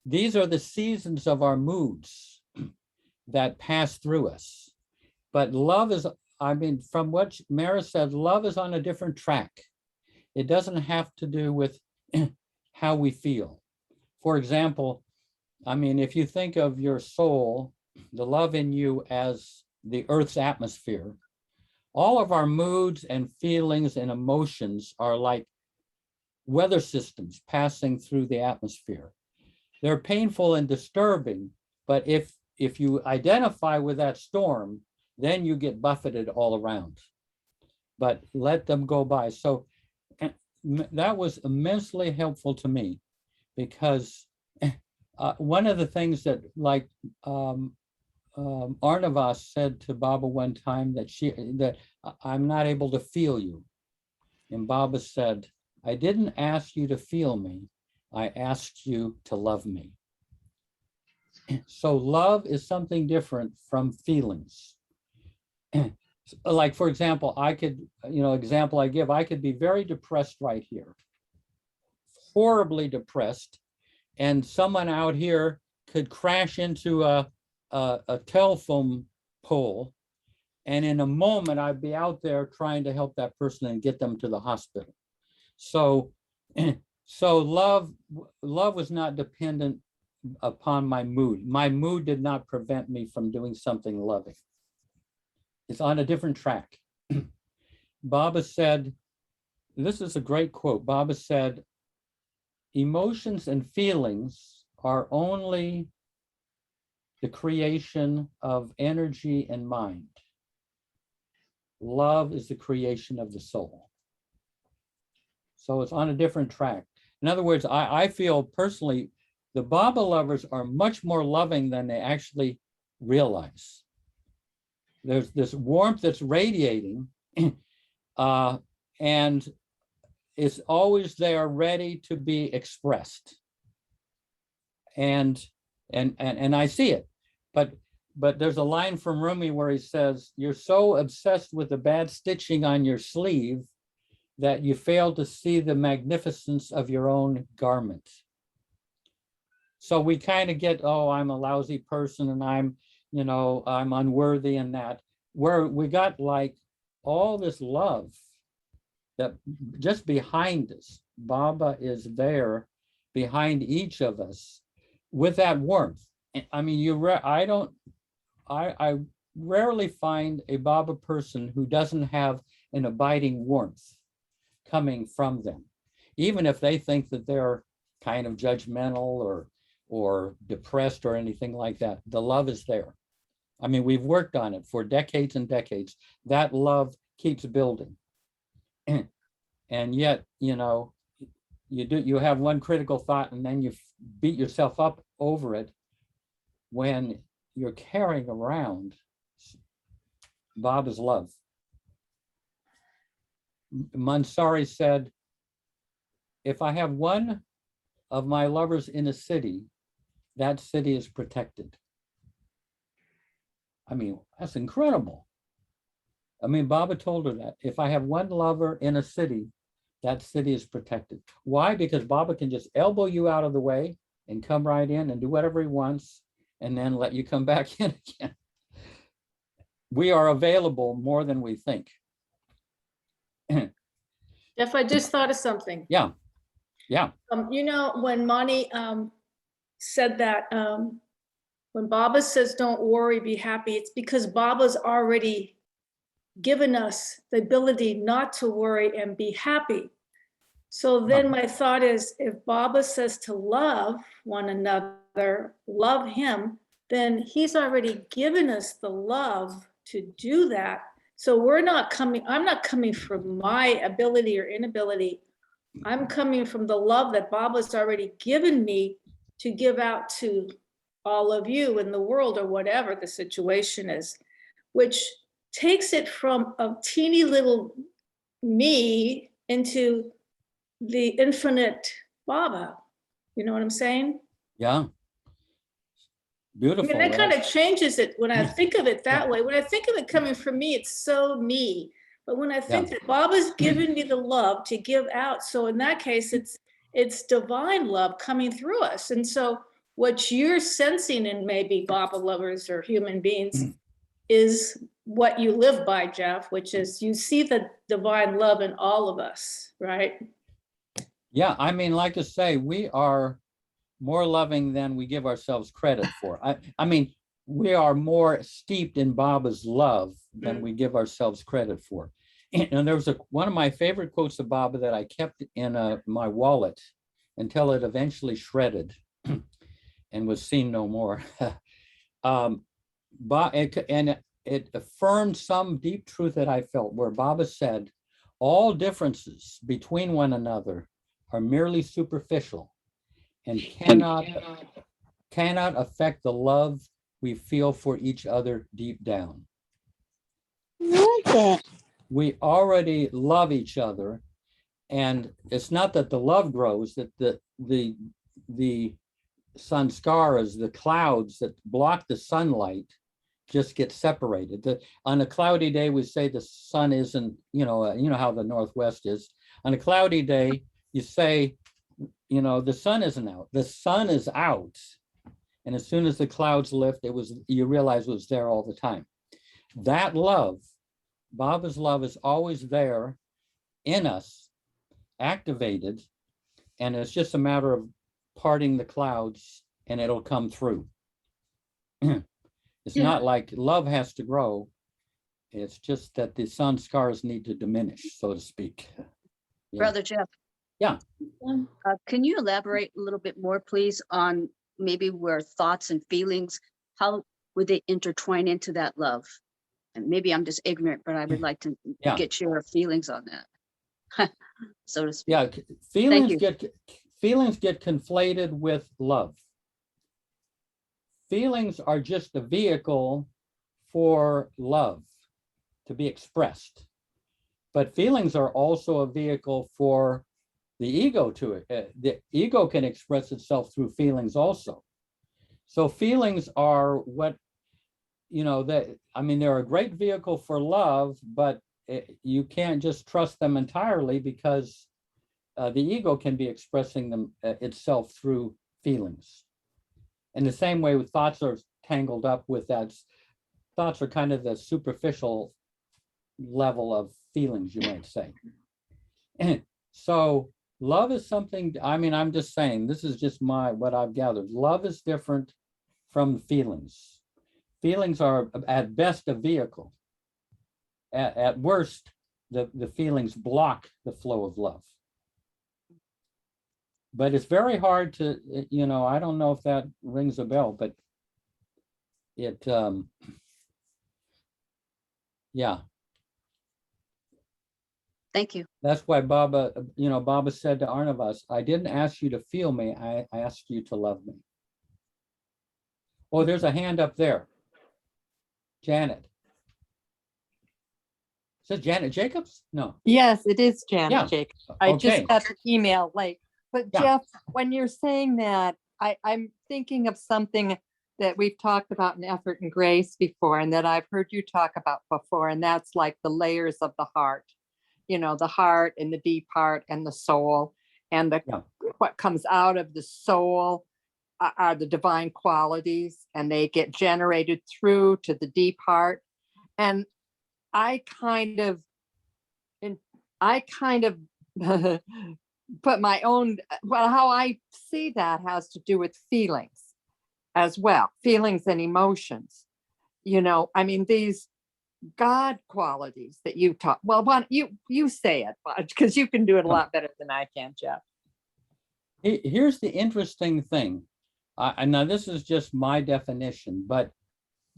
These are the seasons of our moods that pass through us. But love is, I mean, from what Mara said, love is on a different track. It doesn't have to do with how we feel. For example, I mean, if you think of your soul, the love in you as the Earth's atmosphere, all of our moods and feelings and emotions are like weather systems passing through the atmosphere. They're painful and disturbing, but if you identify with that storm, then you get buffeted all around. But let them go by. So that was immensely helpful to me, because one of the things that, like Arnavas said to Baba one time, that I'm not able to feel you. And Baba said, I didn't ask you to feel me. I asked you to love me. So love is something different from feelings. Like, for example, I could, you know, example I give, I could be very depressed right here, horribly depressed, and someone out here could crash into a telephone pole, and in a moment I'd be out there trying to help that person and get them to the hospital. So love was not dependent upon my mood. My mood did not prevent me from doing something loving. It's on a different track. Baba said, this is a great quote. Baba said, emotions and feelings are only the creation of energy and mind. Love is the creation of the soul. So it's on a different track. In other words, I feel personally, the Baba lovers are much more loving than they actually realize. There's this warmth that's radiating, and it's always there, ready to be expressed. And I see it, but there's a line from Rumi where he says, "You're so obsessed with the bad stitching on your sleeve that you fail to see the magnificence of your own garment." So we kind of get, oh, I'm a lousy person and I'm unworthy, and that, where we got like all this love that just behind us. Baba is there behind each of us with that warmth. I mean, I rarely find a Baba person who doesn't have an abiding warmth coming from them, even if they think that they're kind of judgmental or depressed or anything like that. The love is there. I mean, we've worked on it for decades and decades. That love keeps building. And yet, you know, you have one critical thought and then you beat yourself up over it when you're carrying around Baba's love. Mansari said, if I have one of my lovers in a city, that city is protected. I mean, that's incredible. I mean, Baba told her that if I have one lover in a city, that city is protected. Why? Because Baba can just elbow you out of the way and come right in and do whatever he wants and then let you come back in again. We are available more than we think. Jeff, I just thought of something. Yeah. You know, when Mani said that, when Baba says, don't worry, be happy, it's because Baba's already given us the ability not to worry and be happy. So then my thought is, if Baba says to love one another, love him, then he's already given us the love to do that. So I'm not coming from my ability or inability. I'm coming from the love that Baba's already given me to give out to all of you in the world, or whatever the situation is, which takes it from a teeny little me into the infinite Baba. You know what I'm saying? Yeah. I Beautiful. mean, that kind right? of changes it when I think of it that way. When I think of it coming from me, it's so me. But when I think that Baba's given me the love to give out, so in that case, it's divine love coming through us. And so what you're sensing in maybe Baba lovers or human beings is what you live by, Jeff, which is you see the divine love in all of us, right? Yeah, I mean, like I say, we are more loving than we give ourselves credit for. I mean, we are more steeped in Baba's love than we give ourselves credit for. And there was one of my favorite quotes of Baba that I kept in my wallet until it eventually shredded and was seen no more. And it affirmed some deep truth that I felt, where Baba said, all differences between one another are merely superficial and cannot affect the love we feel for each other deep down. We already love each other, and it's not that the love grows, that the sanskaras, the clouds that block the sunlight, just get separated. On a cloudy day, we say the sun isn't, you know how the Northwest is. On a cloudy day, you say, the sun isn't out. The sun is out. And as soon as the clouds lift, you realize it was there all the time. That love, Baba's love, is always there in us, activated, and it's just a matter of parting the clouds and it'll come through. It's not like love has to grow. It's just that the sanskars need to diminish, so to speak. Yeah. Brother Jeff. Yeah. Can you elaborate a little bit more, please, on maybe where thoughts and feelings, how would they intertwine into that love? And maybe I'm just ignorant, but I would like to get your feelings on that, so to speak. Yeah, feelings get conflated with love. Feelings are just a vehicle for love to be expressed, but feelings are also a vehicle for the ego to it. The ego can express itself through feelings also. So feelings are what, they're a great vehicle for love, but you can't just trust them entirely, because the ego can be expressing them itself through feelings. In the same way, thoughts are tangled up with that. Thoughts are kind of the superficial level of feelings, you might say. So love is something, I'm just saying, this is just what I've gathered. Love is different from feelings. Feelings are at best a vehicle. At worst, the feelings block the flow of love. But it's very hard to, I don't know if that rings a bell, but it, yeah. Thank you. That's why Baba said to Arnavas, I didn't ask you to feel me, I asked you to love me. Oh, there's a hand up there. Janet. Is it Janet Jacobs? No. Yes, it is Janet Yeah. Jacobs. I just got the email late. But Yeah. Jeff, when you're saying that, I'm thinking of something that we've talked about in Effort and Grace before, and that I've heard you talk about before, and that's like the layers of the heart. The heart and the deep heart and the soul, and what comes out of the soul are the divine qualities, and they get generated through to the deep heart. And I kind of put my own, how I see that has to do with feelings as well, feelings and emotions. These God qualities that you talk? Well, why don't you say it, because you can do it a lot better than I can, Jeff. Here's the interesting thing. And now this is just my definition, but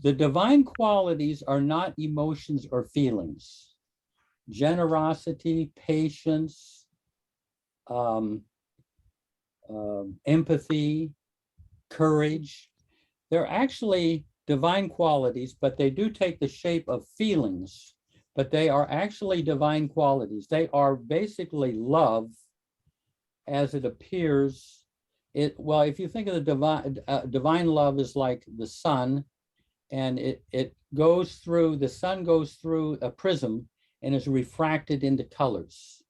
the divine qualities are not emotions or feelings. Generosity, patience, empathy, courage. They're actually divine qualities, but they do take the shape of feelings, but they are actually divine qualities. They are basically love as it appears. Well, if you think of the divine love is like the sun, and it goes through, the sun goes through a prism and is refracted into colors.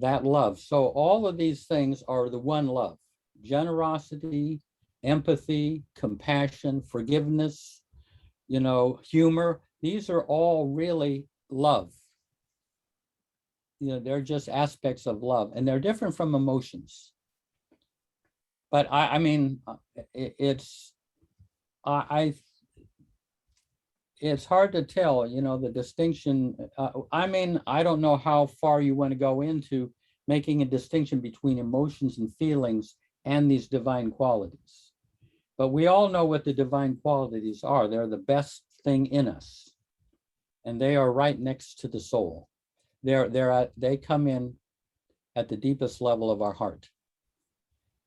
That love. So all of these things are the one love: generosity, empathy, compassion, forgiveness, humor. These are all really love. They're just aspects of love, and they're different from emotions. But I mean, it's hard to tell, the distinction. I mean, I don't know how far you want to go into making a distinction between emotions and feelings and these divine qualities. But we all know what the divine qualities are. They're the best thing in us, and they are right next to the soul. They come in at the deepest level of our heart,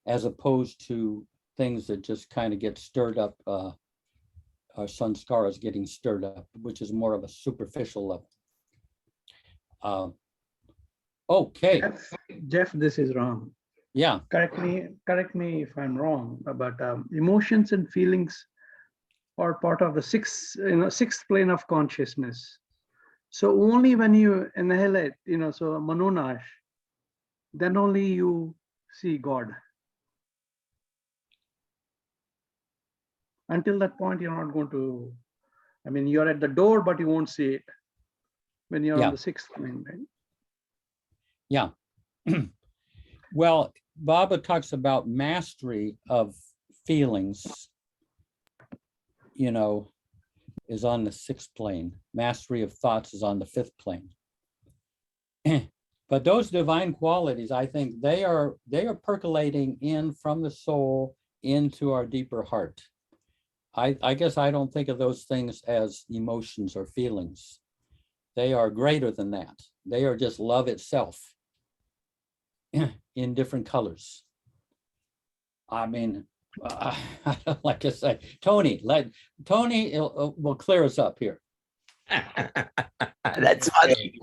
as opposed to things that just kind of get stirred up. Our sanskara is getting stirred up, which is more of a superficial level. Okay. Jeff, this is wrong. Yeah. Correct me if I'm wrong, but emotions and feelings are part of the sixth plane of consciousness. So only when you annihilate, so manonash, then only you see God. Until that point, you're not going to, you're at the door, but you won't see it when you're on the sixth plane, right? Yeah. Well, Baba talks about mastery of feelings, is on the sixth plane. Mastery of thoughts is on the fifth plane. But those divine qualities, I think they are percolating in from the soul into our deeper heart. I guess I don't think of those things as emotions or feelings. They are greater than that. They are just love itself in different colors. I mean, like I say, Tony will clear us up here. That's funny.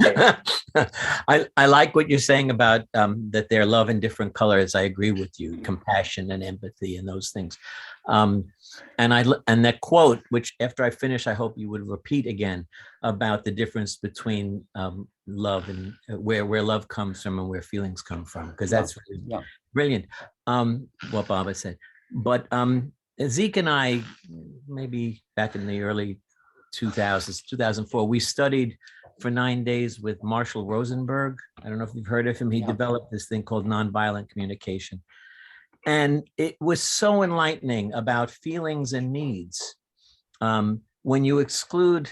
I like what you're saying about that they're love in different colors. I agree with you. Compassion and empathy and those things. And that quote, which after I finish, I hope you would repeat again, about the difference between love and where love comes from and where feelings come from, because that's really brilliant. What Baba said. But Zeke and I, maybe back in the early 2000s, 2004, we studied for 9 days with Marshall Rosenberg. I don't know if you've heard of him. He developed this thing called nonviolent communication. And it was so enlightening about feelings and needs. When you exclude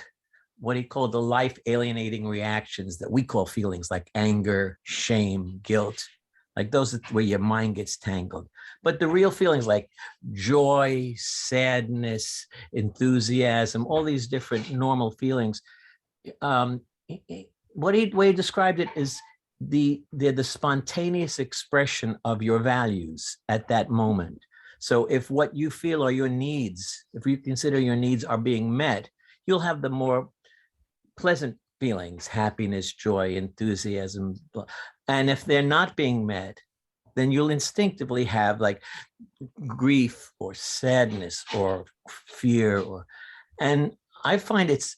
what he called the life alienating reactions that we call feelings, like anger, shame, guilt, like those are where your mind gets tangled. But the real feelings like joy, sadness, enthusiasm, all these different normal feelings, what he described it is they're the spontaneous expression of your values at that moment. So if what you feel are your needs, if you consider your needs are being met, you'll have the more pleasant feelings, happiness, joy, enthusiasm. And if they're not being met, then you'll instinctively have like grief or sadness or fear, and I find it's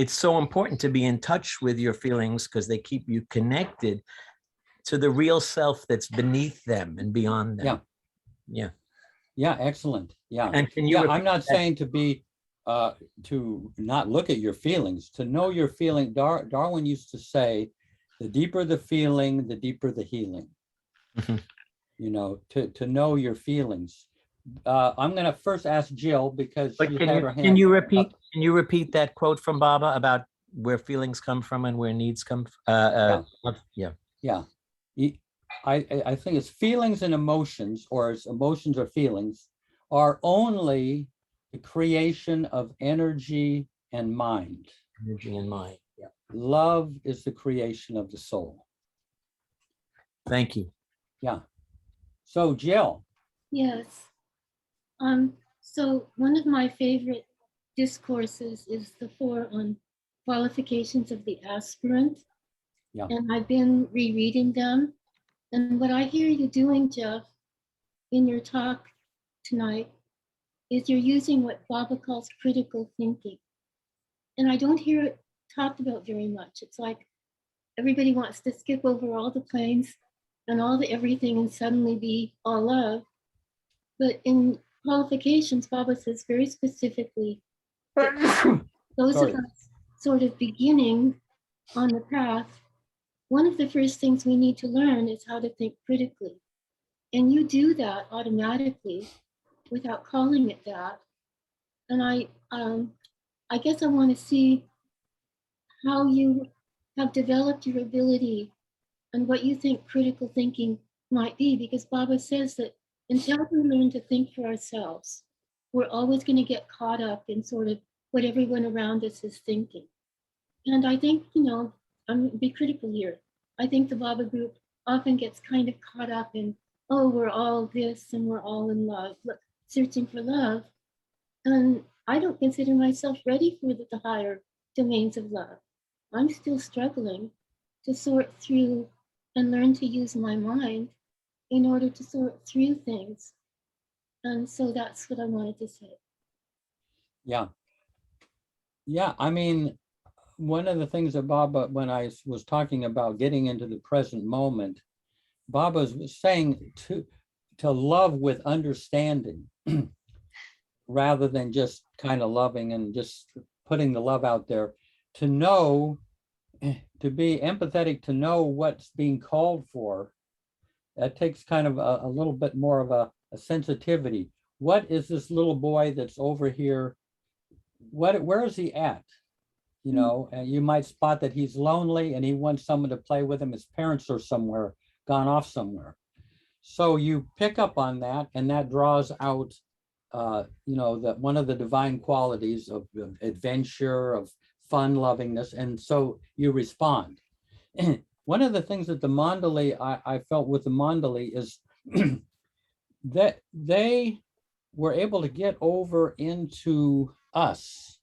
so important to be in touch with your feelings because they keep you connected to the real self that's beneath them and beyond them. Yeah, excellent. Yeah. And can you I'm not saying to be to not look at your feelings, to know your feeling. Darwin used to say, the deeper the feeling, the deeper the healing. To know your feelings. I'm gonna first ask Jill because But she can had her you, hand can up. you repeat that quote from Baba about where feelings come from and where needs come? Yeah. Yeah. I think it's feelings and emotions, or it's emotions or feelings, are only the creation of energy and mind. Energy and mind. Yeah. Love is the creation of the soul. Thank you. Yeah. So Jill. Yes. So one of my favorite discourses is the 4 on qualifications of the aspirant. Yeah. And I've been rereading them. And what I hear you doing, Jeff, in your talk tonight, is you're using what Baba calls critical thinking. And I don't hear it talked about very much. It's like everybody wants to skip over all the planes and all the everything and suddenly be all love. But in qualifications, Baba says very specifically, those of us sort of beginning on the path, one of the first things we need to learn is how to think critically. And you do that automatically without calling it that. And I guess I want to see how you have developed your ability and what you think critical thinking might be, because Baba says that until we learn to think for ourselves, we're always going to get caught up in sort of what everyone around us is thinking. And I think, I'm going to be critical here. I think the Baba group often gets kind of caught up in, oh, we're all this and we're all in love, searching for love. And I don't consider myself ready for the higher domains of love. I'm still struggling to sort through and learn to use my mind in order to sort through things. And so that's what I wanted to say. Yeah. Yeah, I mean, one of the things that Baba, when I was talking about getting into the present moment, Baba was saying to love with understanding rather than just kind of loving and just putting the love out there, to know, to be empathetic, to know what's being called for. That takes kind of a little bit more of a sensitivity. What is this little boy that's over here? Where is he at? And you might spot that he's lonely and he wants someone to play with him. His parents are somewhere, gone off somewhere. So you pick up on that, and that draws out, that one of the divine qualities of adventure, of fun, lovingness, and so you respond. One of the things that the Mandali, I felt with the Mandali is that they were able to get over into us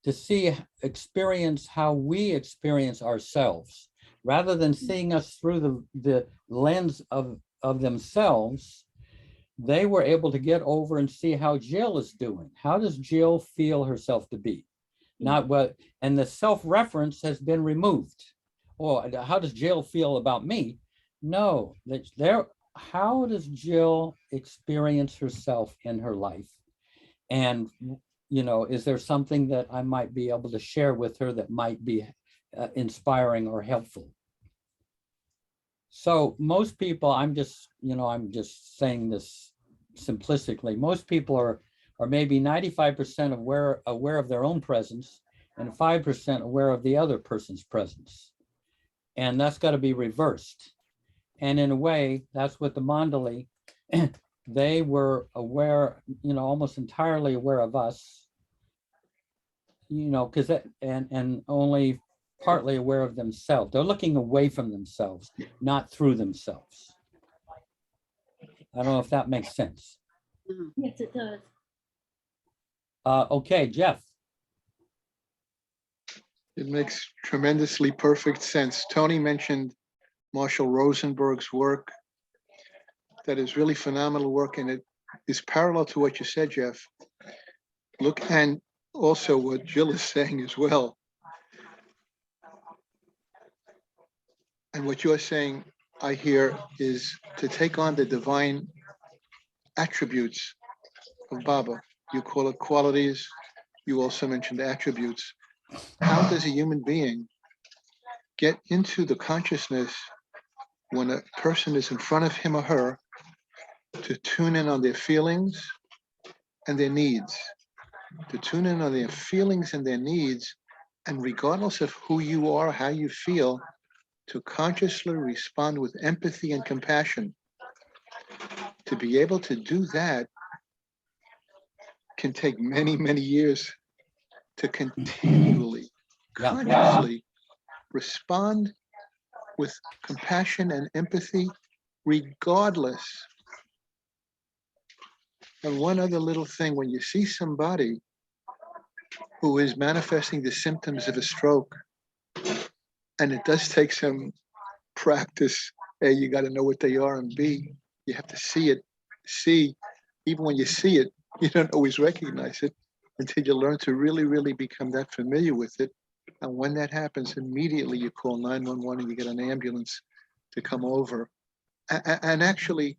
to experience how we experience ourselves, rather than seeing us through the lens of themselves. They were able to get over and see how Jill is doing. How does Jill feel herself to be? Not what, and the self-reference has been removed. Or how does Jill feel about me? No, how does Jill experience herself in her life? And is there something that I might be able to share with her that might be inspiring or helpful? So most people, I'm just saying this simplistically, most people are maybe 95% aware of their own presence and 5% aware of the other person's presence. And that's got to be reversed. And in a way, that's what the Mandali, they were aware, almost entirely aware of us, because and only partly aware of themselves. They're looking away from themselves, not through themselves. I don't know if that makes sense. Yes, it does. Okay, Jeff. It makes tremendously perfect sense. Tony mentioned Marshall Rosenberg's work. That is really phenomenal work, and it is parallel to what you said, Jeff. Look, and also what Jill is saying as well. And what you're saying, I hear, is to take on the divine attributes of Baba. You call it qualities. You also mentioned attributes. How does a human being get into the consciousness when a person is in front of him or her to tune in on their feelings and their needs, to tune in on their feelings and their needs, and regardless of who you are, how you feel, to consciously respond with empathy and compassion. To be able to do that can take many, many years to continually, consciously respond with compassion and empathy, regardless. And one other little thing, when you see somebody who is manifesting the symptoms of a stroke, and it does take some practice. A, you got to know what they are, and B, you have to see it. C, even when you see it, you don't always recognize it until you learn to really, really become that familiar with it. And when that happens, immediately you call 911 and you get an ambulance to come over. And actually,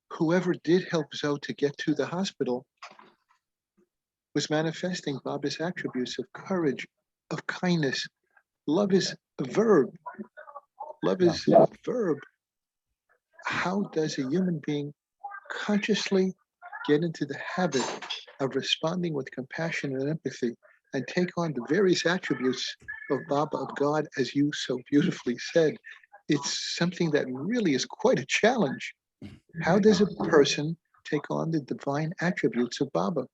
whoever did help Zoe to get to the hospital was manifesting Baba's attributes of courage, of kindness. Love is a verb. Love is a verb. How does a human being consciously get into the habit of responding with compassion and empathy and take on the various attributes of Baba, of God, as you so beautifully said? It's something that really is quite a challenge. How does a person take on the divine attributes of Baba?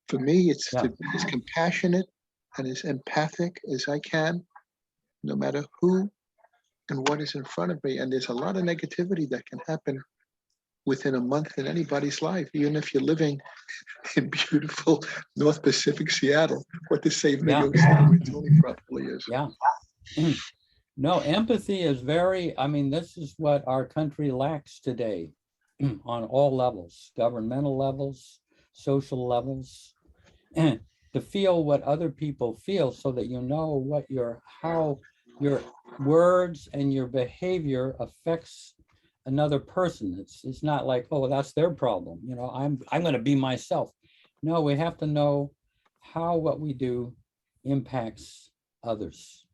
For me, it's to be as compassionate and as empathic as I can, no matter who and what is in front of me. And there's a lot of negativity that can happen within a month in anybody's life, even if you're living in beautiful North Pacific Seattle. What to say of New York City, where Tony probably is. Yeah. No, empathy is very, I mean, this is what our country lacks today on all levels, governmental levels, social levels, to feel what other people feel so that you know what how your words and your behavior affects another person. It's not like, oh, that's their problem. You know, I'm going to be myself. No, we have to know how what we do impacts others.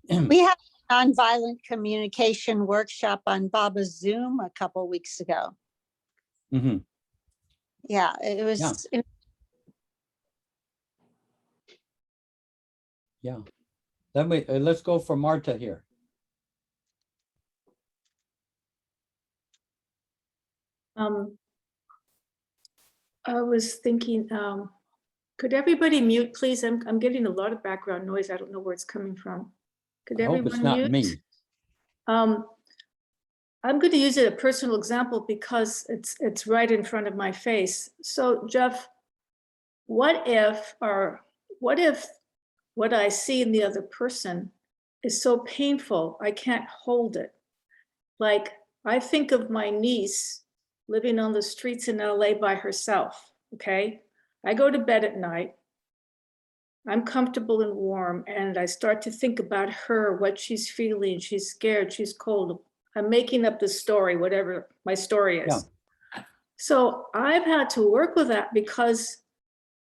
We had a nonviolent communication workshop on Baba's Zoom a couple weeks ago. Mm-hmm. Yeah, it was. Yeah. Let's go for Marta here. I was thinking, could everybody mute, please? I'm getting a lot of background noise. I don't know where it's coming from. Could I hope everyone it's not mute? me. I'm going to use it a personal example because it's right in front of my face. So Jeff, what if what I see in the other person is so painful, I can't hold it? Like, I think of my niece living on the streets in LA by herself, okay? I go to bed at night, I'm comfortable and warm, and I start to think about her, what she's feeling, she's scared, she's cold. I'm making up the story, whatever my story is. Yeah. So I've had to work with that because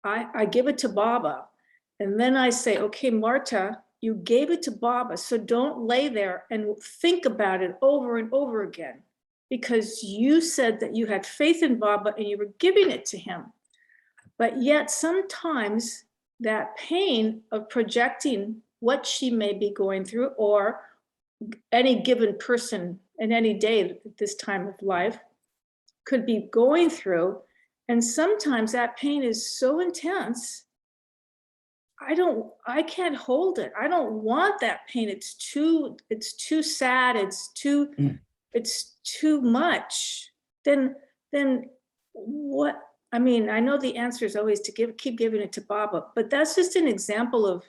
I give it to Baba. And then I say, okay, Marta, you gave it to Baba, so don't lay there and think about it over and over again, because you said that you had faith in Baba and you were giving it to him. But yet sometimes that pain of projecting what she may be going through, or any given person in any day at this time of life could be going through. And sometimes that pain is so intense, I can't hold it. I don't want that pain. It's too sad. It's too much. Then what? I mean, I know the answer is always to keep giving it to Baba, but that's just an example of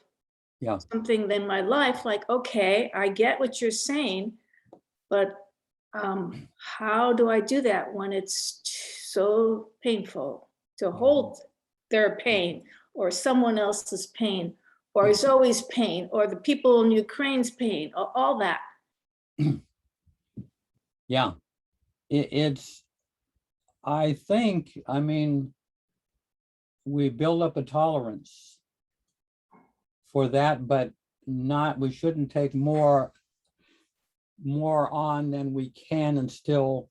something in my life. Like, okay, I get what you're saying, but how do I do that when it's so painful to hold their pain, or someone else's pain, or Zoe's pain, or the people in Ukraine's pain, or all that? Yeah, I think, I mean, we build up a tolerance for that, but we shouldn't take more more on than we can and still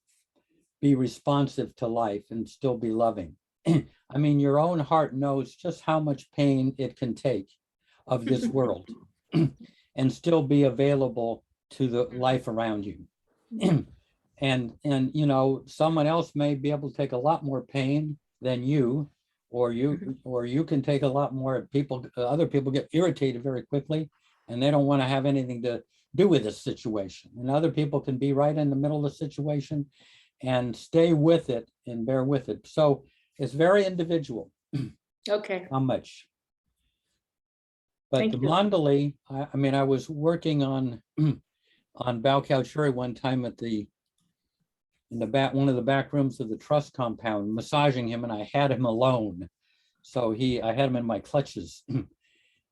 be responsive to life and still be loving. I mean, your own heart knows just how much pain it can take of this world and still be available to the life around you. And you know, someone else may be able to take a lot more pain than you, or you can take a lot more. Other people get irritated very quickly and they don't want to have anything to do with this situation. And other people can be right in the middle of the situation and stay with it and bear with it. So it's very individual. Okay. How much? But Thank the you. Mandali, I mean, I was working on Bao Churi one time at in the back, one of the back rooms of the trust compound, massaging him, and I had him alone. So I had him in my clutches.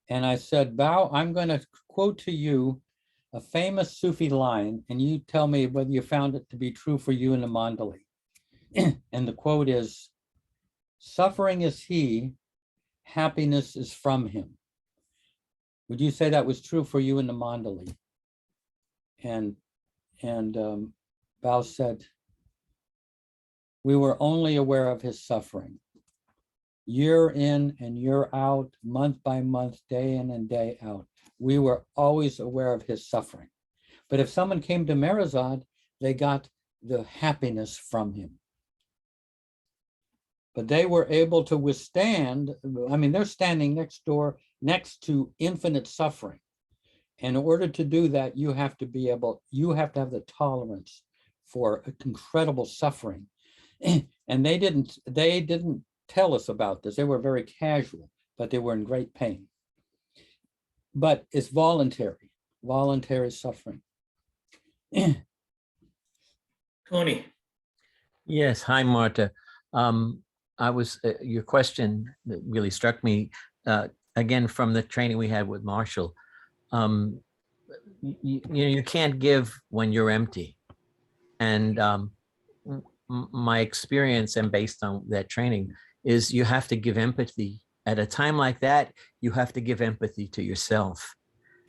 And I said, Bao, I'm going to quote to you a famous Sufi line, and you tell me whether you found it to be true for you in the Mandali. And the quote is, suffering is he, happiness is from him. Would you say that was true for you in the Mandali? And Bao said, we were only aware of his suffering. Year in and year out, month by month, day in and day out. We were always aware of his suffering. But if someone came to Meherazad, they got the happiness from him. But they were able to withstand, I mean, they're standing next to infinite suffering. And in order to do that, you have to have the tolerance for incredible suffering. And they didn't tell us about this. They were very casual, but they were in great pain. But it's voluntary suffering. Tony. Yes. Hi, Marta. Your question that really struck me, again, from the training we had with Marshall. You can't give when you're empty. And my experience, and based on that training, is you have to give empathy. At a time like that, you have to give empathy to yourself.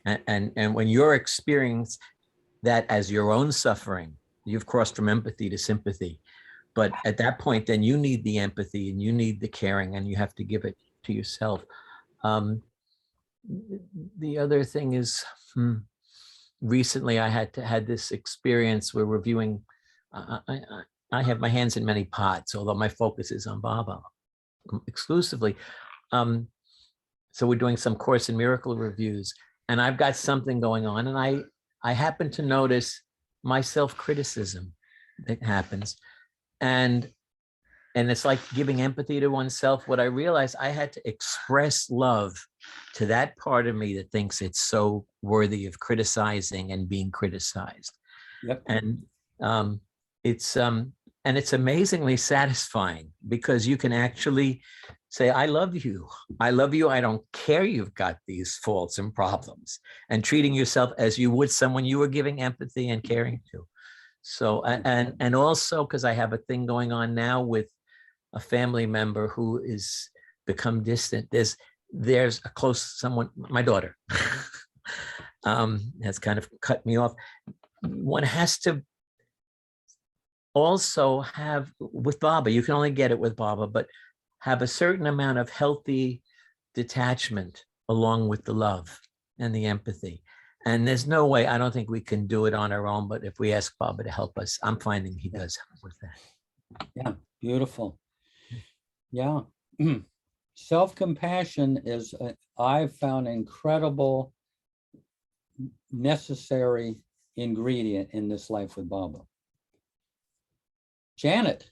And when you're experiencing that as your own suffering, you've crossed from empathy to sympathy. But at that point, then you need the empathy and you need the caring, and you have to give it to yourself. The other thing is, recently I had this experience. We're reviewing, I have my hands in many pots, although my focus is on Baba exclusively. So we're doing some Course in Miracle reviews, and I've got something going on, and I happen to notice my self-criticism that happens. And it's like giving empathy to oneself. What I realized, I had to express love to that part of me that thinks it's so worthy of criticizing and being criticized. Yep. And it's amazingly satisfying, because you can actually say, I love you. I love you. I don't care you've got these faults and problems, and treating yourself as you would someone you were giving empathy and caring to. So, and also, because I have a thing going on now with a family member who is become distant. There's a close someone, my daughter, has kind of cut me off. One has to also have, with Baba, you can only get it with Baba, but have a certain amount of healthy detachment along with the love and the empathy. And there's no way, I don't think we can do it on our own, but if we ask Baba to help us, I'm finding he does help with that. Yeah, beautiful. Yeah. Self-compassion is, I've found, incredible, necessary ingredient in this life with Baba. Janet.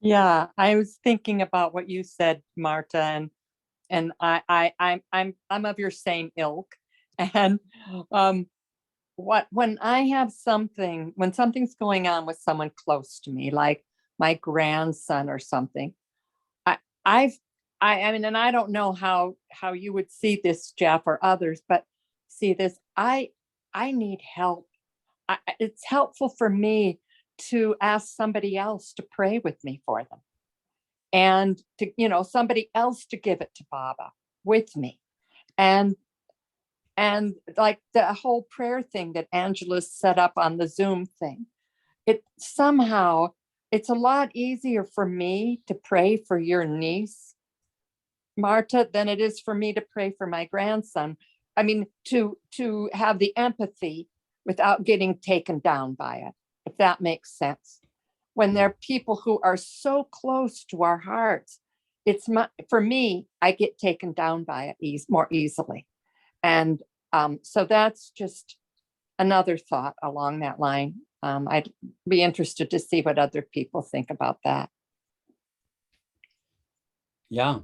Yeah, I was thinking about what you said, Marta, and I'm of your same ilk. And when I have something, when something's going on with someone close to me, like my grandson or something, I mean, and I don't know how you would see this, Jeff, or others, but see this, I need help. It's helpful for me to ask somebody else to pray with me for them, and to, somebody else to give it to Baba with me. And And like the whole prayer thing that Angela set up on the Zoom thing, it somehow, it's a lot easier for me to pray for your niece, Marta, than it is for me to pray for my grandson. I mean, to have the empathy without getting taken down by it, if that makes sense. When there are people who are so close to our hearts, for me, I get taken down by it more easily. And so that's just another thought along that line. I'd be interested to see what other people think about that. Yeah.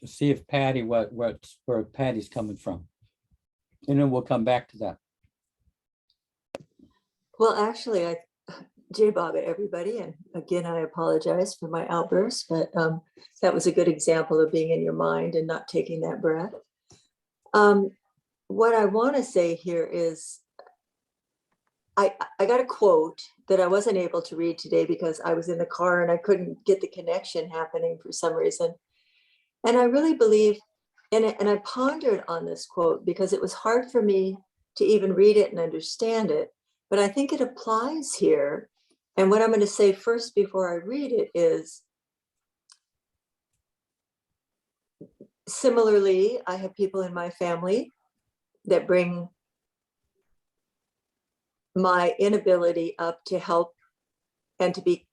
See if Patty, where Patty's coming from. And then we'll come back to that. Well, actually, Jai Baba, everybody, and again, I apologize for my outburst, but that was a good example of being in your mind and not taking that breath. What I want to say here is, I got a quote that I wasn't able to read today because I was in the car and I couldn't get the connection happening for some reason. And I really believe, and I pondered on this quote because it was hard for me to even read it and understand it, but I think it applies here. And what I'm going to say first before I read it is, similarly, I have people in my family that bring my inability up to help and to be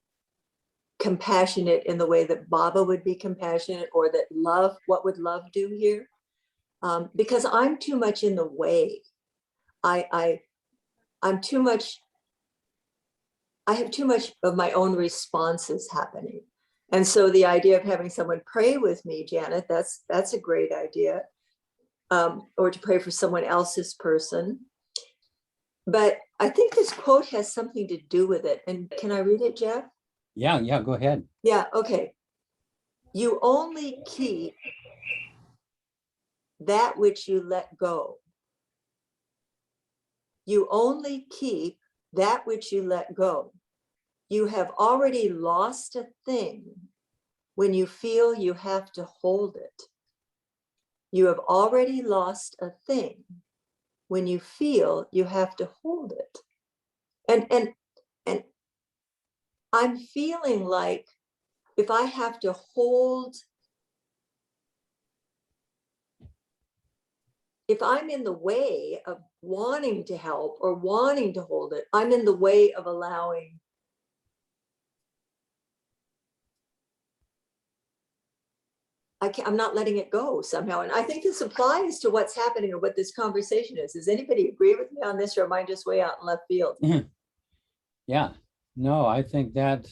compassionate in the way that Baba would be compassionate, or that love, what would love do here? Because I'm too much in the way. I'm too much, I have too much of my own responses happening. And so the idea of having someone pray with me, Janet, that's a great idea. Or to pray for someone else's person. But I think this quote has something to do with it. And can I read it, Jeff? Yeah, go ahead. Yeah, okay. You only keep that which you let go. You only keep that which you let go. You have already lost a thing when you feel you have to hold it. You have already lost a thing when you feel you have to hold it. And I'm feeling like if I have to hold, if I'm in the way of wanting to help or wanting to hold it, I'm in the way of allowing I'm not letting it go somehow. And I think this applies to what's happening or what this conversation is. Does anybody agree with me on this, or am I just way out in left field? Yeah, no, I think that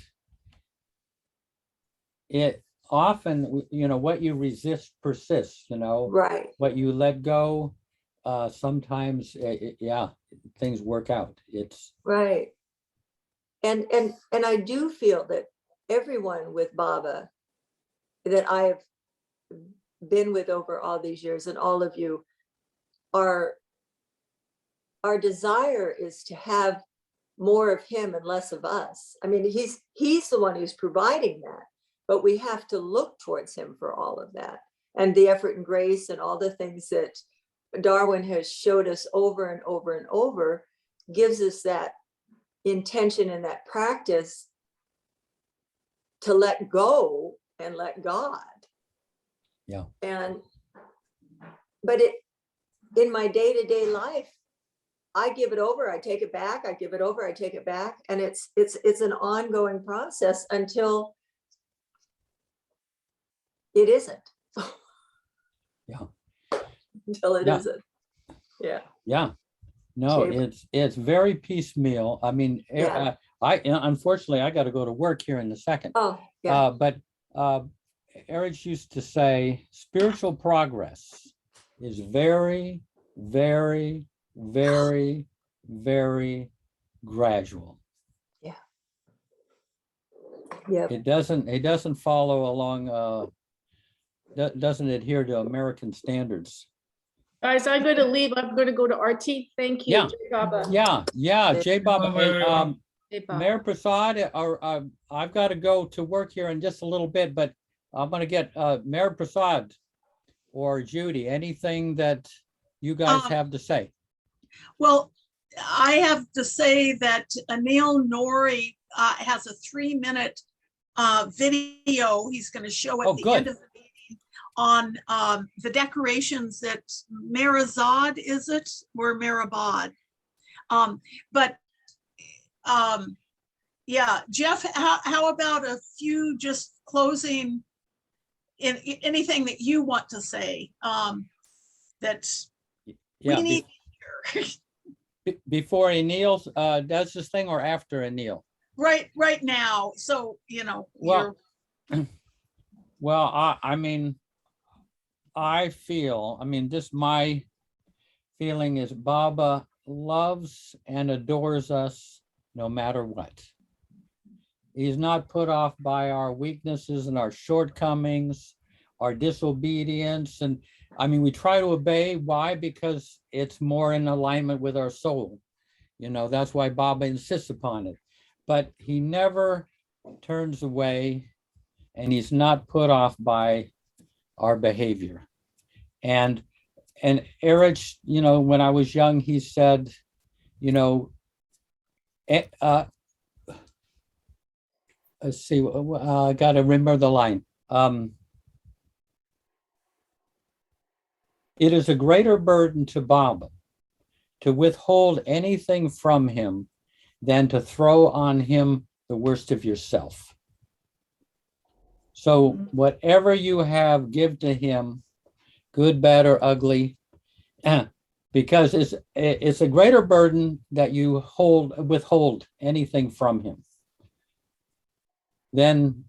it often, what you resist persists, Right. What you let go, sometimes, yeah, things work out. It's right. And I do feel that everyone with Baba that I have been with over all these years, and all of you, our desire is to have more of him and less of us. I mean, he's the one who's providing that, but we have to look towards him for all of that, and the effort and grace and all the things that Darwin has showed us over and over and over gives us that intention and that practice to let go and let God. Yeah. But in my day-to-day life, I give it over, I take it back, I give it over, I take it back. And it's an ongoing process until it isn't. Yeah. Until it Yeah. isn't. Yeah. Yeah. No, Jay- it's very piecemeal. I mean, Yeah. Unfortunately, I got to go to work here in a second. Oh, yeah. But Eruch used to say, spiritual progress is very, very, very, very gradual. Yeah. Yeah. It doesn't follow along, doesn't adhere to American standards. Guys, I'm going to leave. I'm going to go to RT. Thank you. Yeah. Jai Baba. Yeah, Jai Baba. Hey, Jai Baba. Mayor Prasad, I've got to go to work here in just a little bit, but I'm going to get Mayor Prasad. or Judy, anything that you guys have to say? Well, I have to say that Anil Nori has a 3-minute video he's going to show at the end of the meeting on the decorations at Merazad, is it? Or Merabad? Yeah, Jeff, how about a few just closing, anything that you want to say that we need to hear? Before Anil does this thing or after Anil? Right now, so, you know. Well, well, I mean, I feel, my feeling is Baba loves and adores us no matter what. He's not put off by our weaknesses and our shortcomings, our disobedience. And we try to obey. Why? Because it's more in alignment with our soul. That's why Baba insists upon it. But he never turns away, and he's not put off by our behavior. And Eruch, when I was young, he said, let's see, I got to remember the line. It is a greater burden to Baba to withhold anything from him than to throw on him the worst of yourself. So whatever you have, give to him, good, bad, or ugly, because it's a greater burden that you withhold anything from him. Then,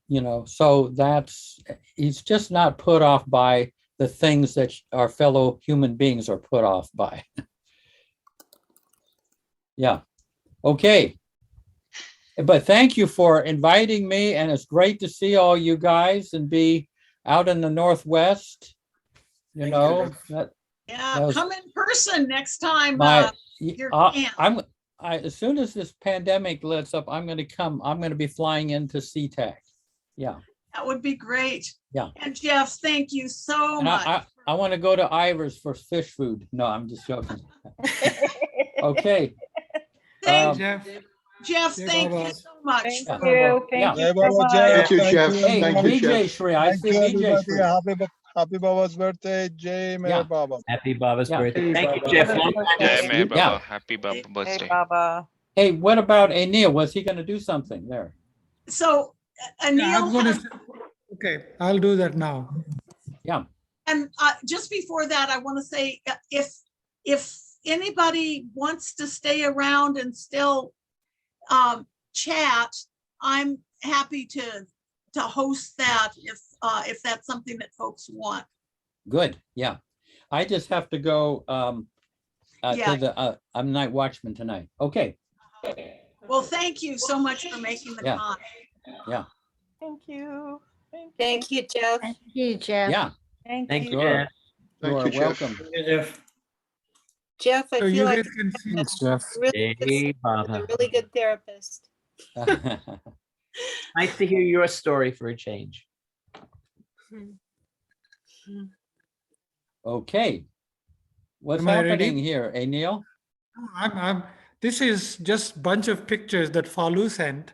so he's just not put off by the things that our fellow human beings are put off by. Yeah. Okay. But thank you for inviting me, and it's great to see all you guys and be out in the Northwest. Yeah, come in person next time. As soon as this pandemic lets up, I'm going to be flying into SeaTac. Yeah. That would be great. Yeah. And Jeff, thank you so And much. I want to go to Ivers for fish food. No, I'm just joking. Okay. Jeff, thank you so much. Thank for- you. Thank you so much. Thank you, Jeff. Hey, Thank you, BJ Jeff. Shri, I see BJ Shri. Happy Baba's birthday, Jay Meher Yeah. Baba. Happy Baba's Yeah. birthday. Thank you, Baba. Jeff. Happy Long time no Jai see. Meher Baba. Yeah. Happy Baba birthday. Baba. Hey, what about Anil? Was he going to do something there? So Anil, Okay, I'll do that now. Yeah. and just before that, I want to say, if anybody wants to stay around and still chat, I'm happy to host that if that's something that folks want. Good. Yeah. I just have to go to the I'm night watchman tonight. Okay. Well, thank you so much for making the Yeah. time. Yeah. Thank you. Thank you, Jeff. Thank you, Jeff. Yeah. Thank you, Sure. Jeff. You Thank are you, Jeff. welcome. Jeff. Jeff, I So you feel like guys can see. Thanks, Jeff. really good, Hey, a Baba. really good therapist. Nice to hear your story for a change. Okay. What's Am I ready? happening here, Anil? This is just bunch of pictures that Falu sent.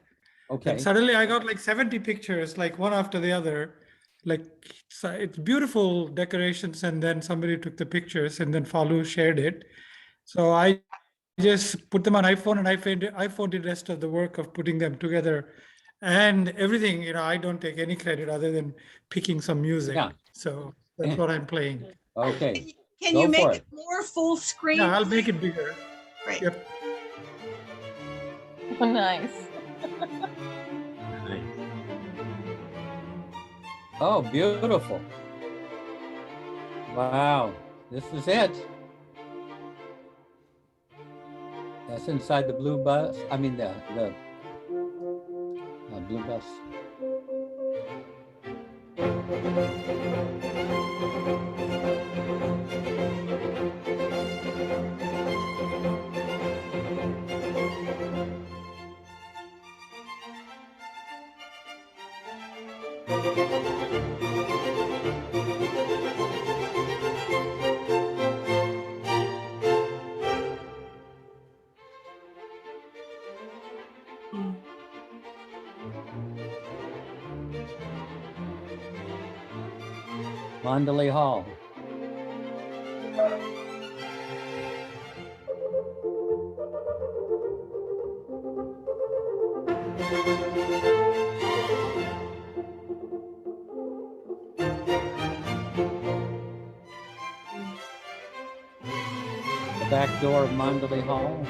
Okay. And suddenly I got like 70 pictures, like one after the other. Like it's beautiful decorations, and then somebody took the pictures and then Falu shared it. So I just put them on iPhone, and iPhone did the rest of the work of putting them together. And everything, I don't take any credit other than picking some music. Yeah. So that's what I'm playing. Okay. Can Go you make for it more full screen? Yeah, I'll make it bigger. Great. Yep. Nice. Oh, beautiful. Wow. This is it. That's inside the blue bus. I mean, the blue bus. Mandali Hall. The back door of Mandali Hall.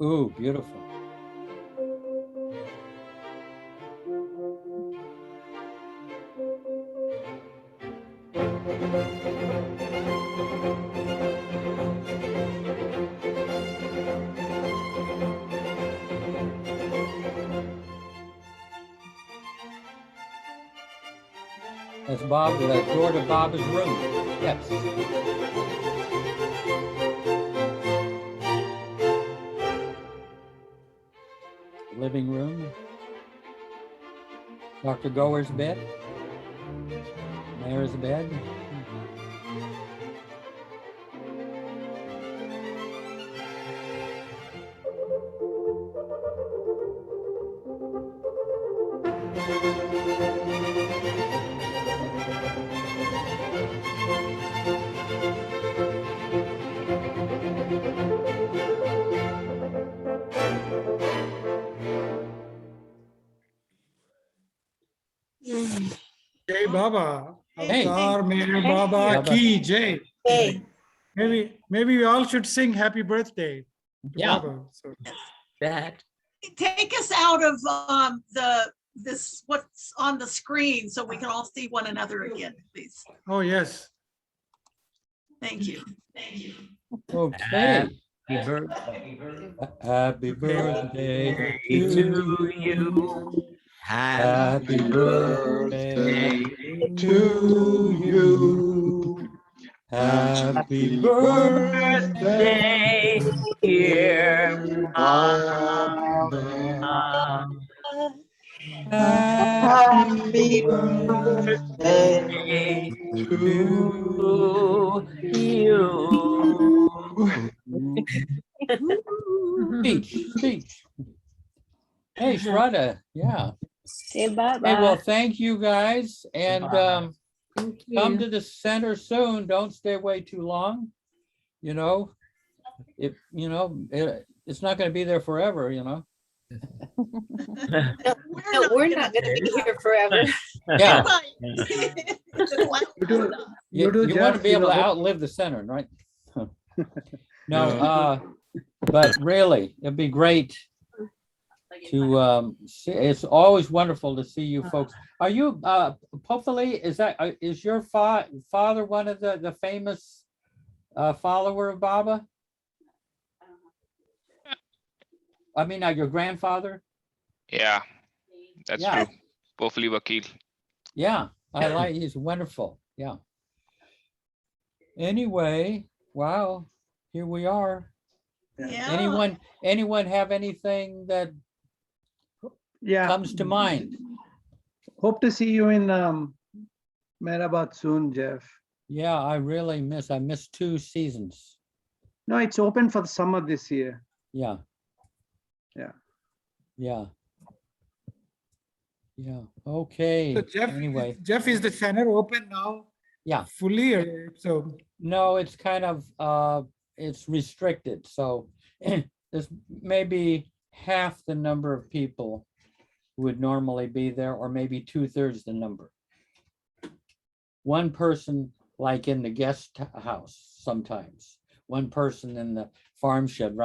Ooh, beautiful. That's Bob, the door to Bob's room. Yes. Living room. Dr. Goer's bed. Mayor's bed. Jai Baba. Hey. Avatar Mere Baba Baba. Ki Jai. Hey. Maybe we all should sing happy birthday to Yeah. Baba. So, That. Take us out of this what's on the screen so we can all see one another again, please. oh yes. Thank you. Thank you. Okay. Happy birthday Happy birthday to you. Happy birthday to you. Happy birthday, dear Baba. Happy birthday to you. Speech. Hey, Shraddha. Yeah. Say bye Hey, well, thank you guys. And Thank come you. to the center soon. Don't stay away too long. You know, it's not going to be there forever, you know. No, we're not gonna be here forever. Yeah. You do, You want to Jeff, be able to hope- outlive the center, right? No, but really, it'd be great to see. It's always wonderful to see you folks. Are you hopefully is your father one of the famous follower of Baba? I mean, your grandfather? Yeah, that's Yeah. true. Hopefully, Vakil. Yeah, he's wonderful. Yeah. Anyway, wow, here we are. Yeah. Anyone have anything that Yeah. comes to mind? Hope to see you in Meherabad soon, Jeff. Yeah, I missed 2 seasons. No, it's open for the summer this year. Yeah. Yeah. Yeah. Yeah. Okay. So Jeff, Anyway, is the center open now? Yeah. Fully, or so? no, it's kind of it's restricted. So there's maybe half the number of people who would normally be there, or maybe 2/3 the number. One person like in the guest house sometimes, one person in the farm shed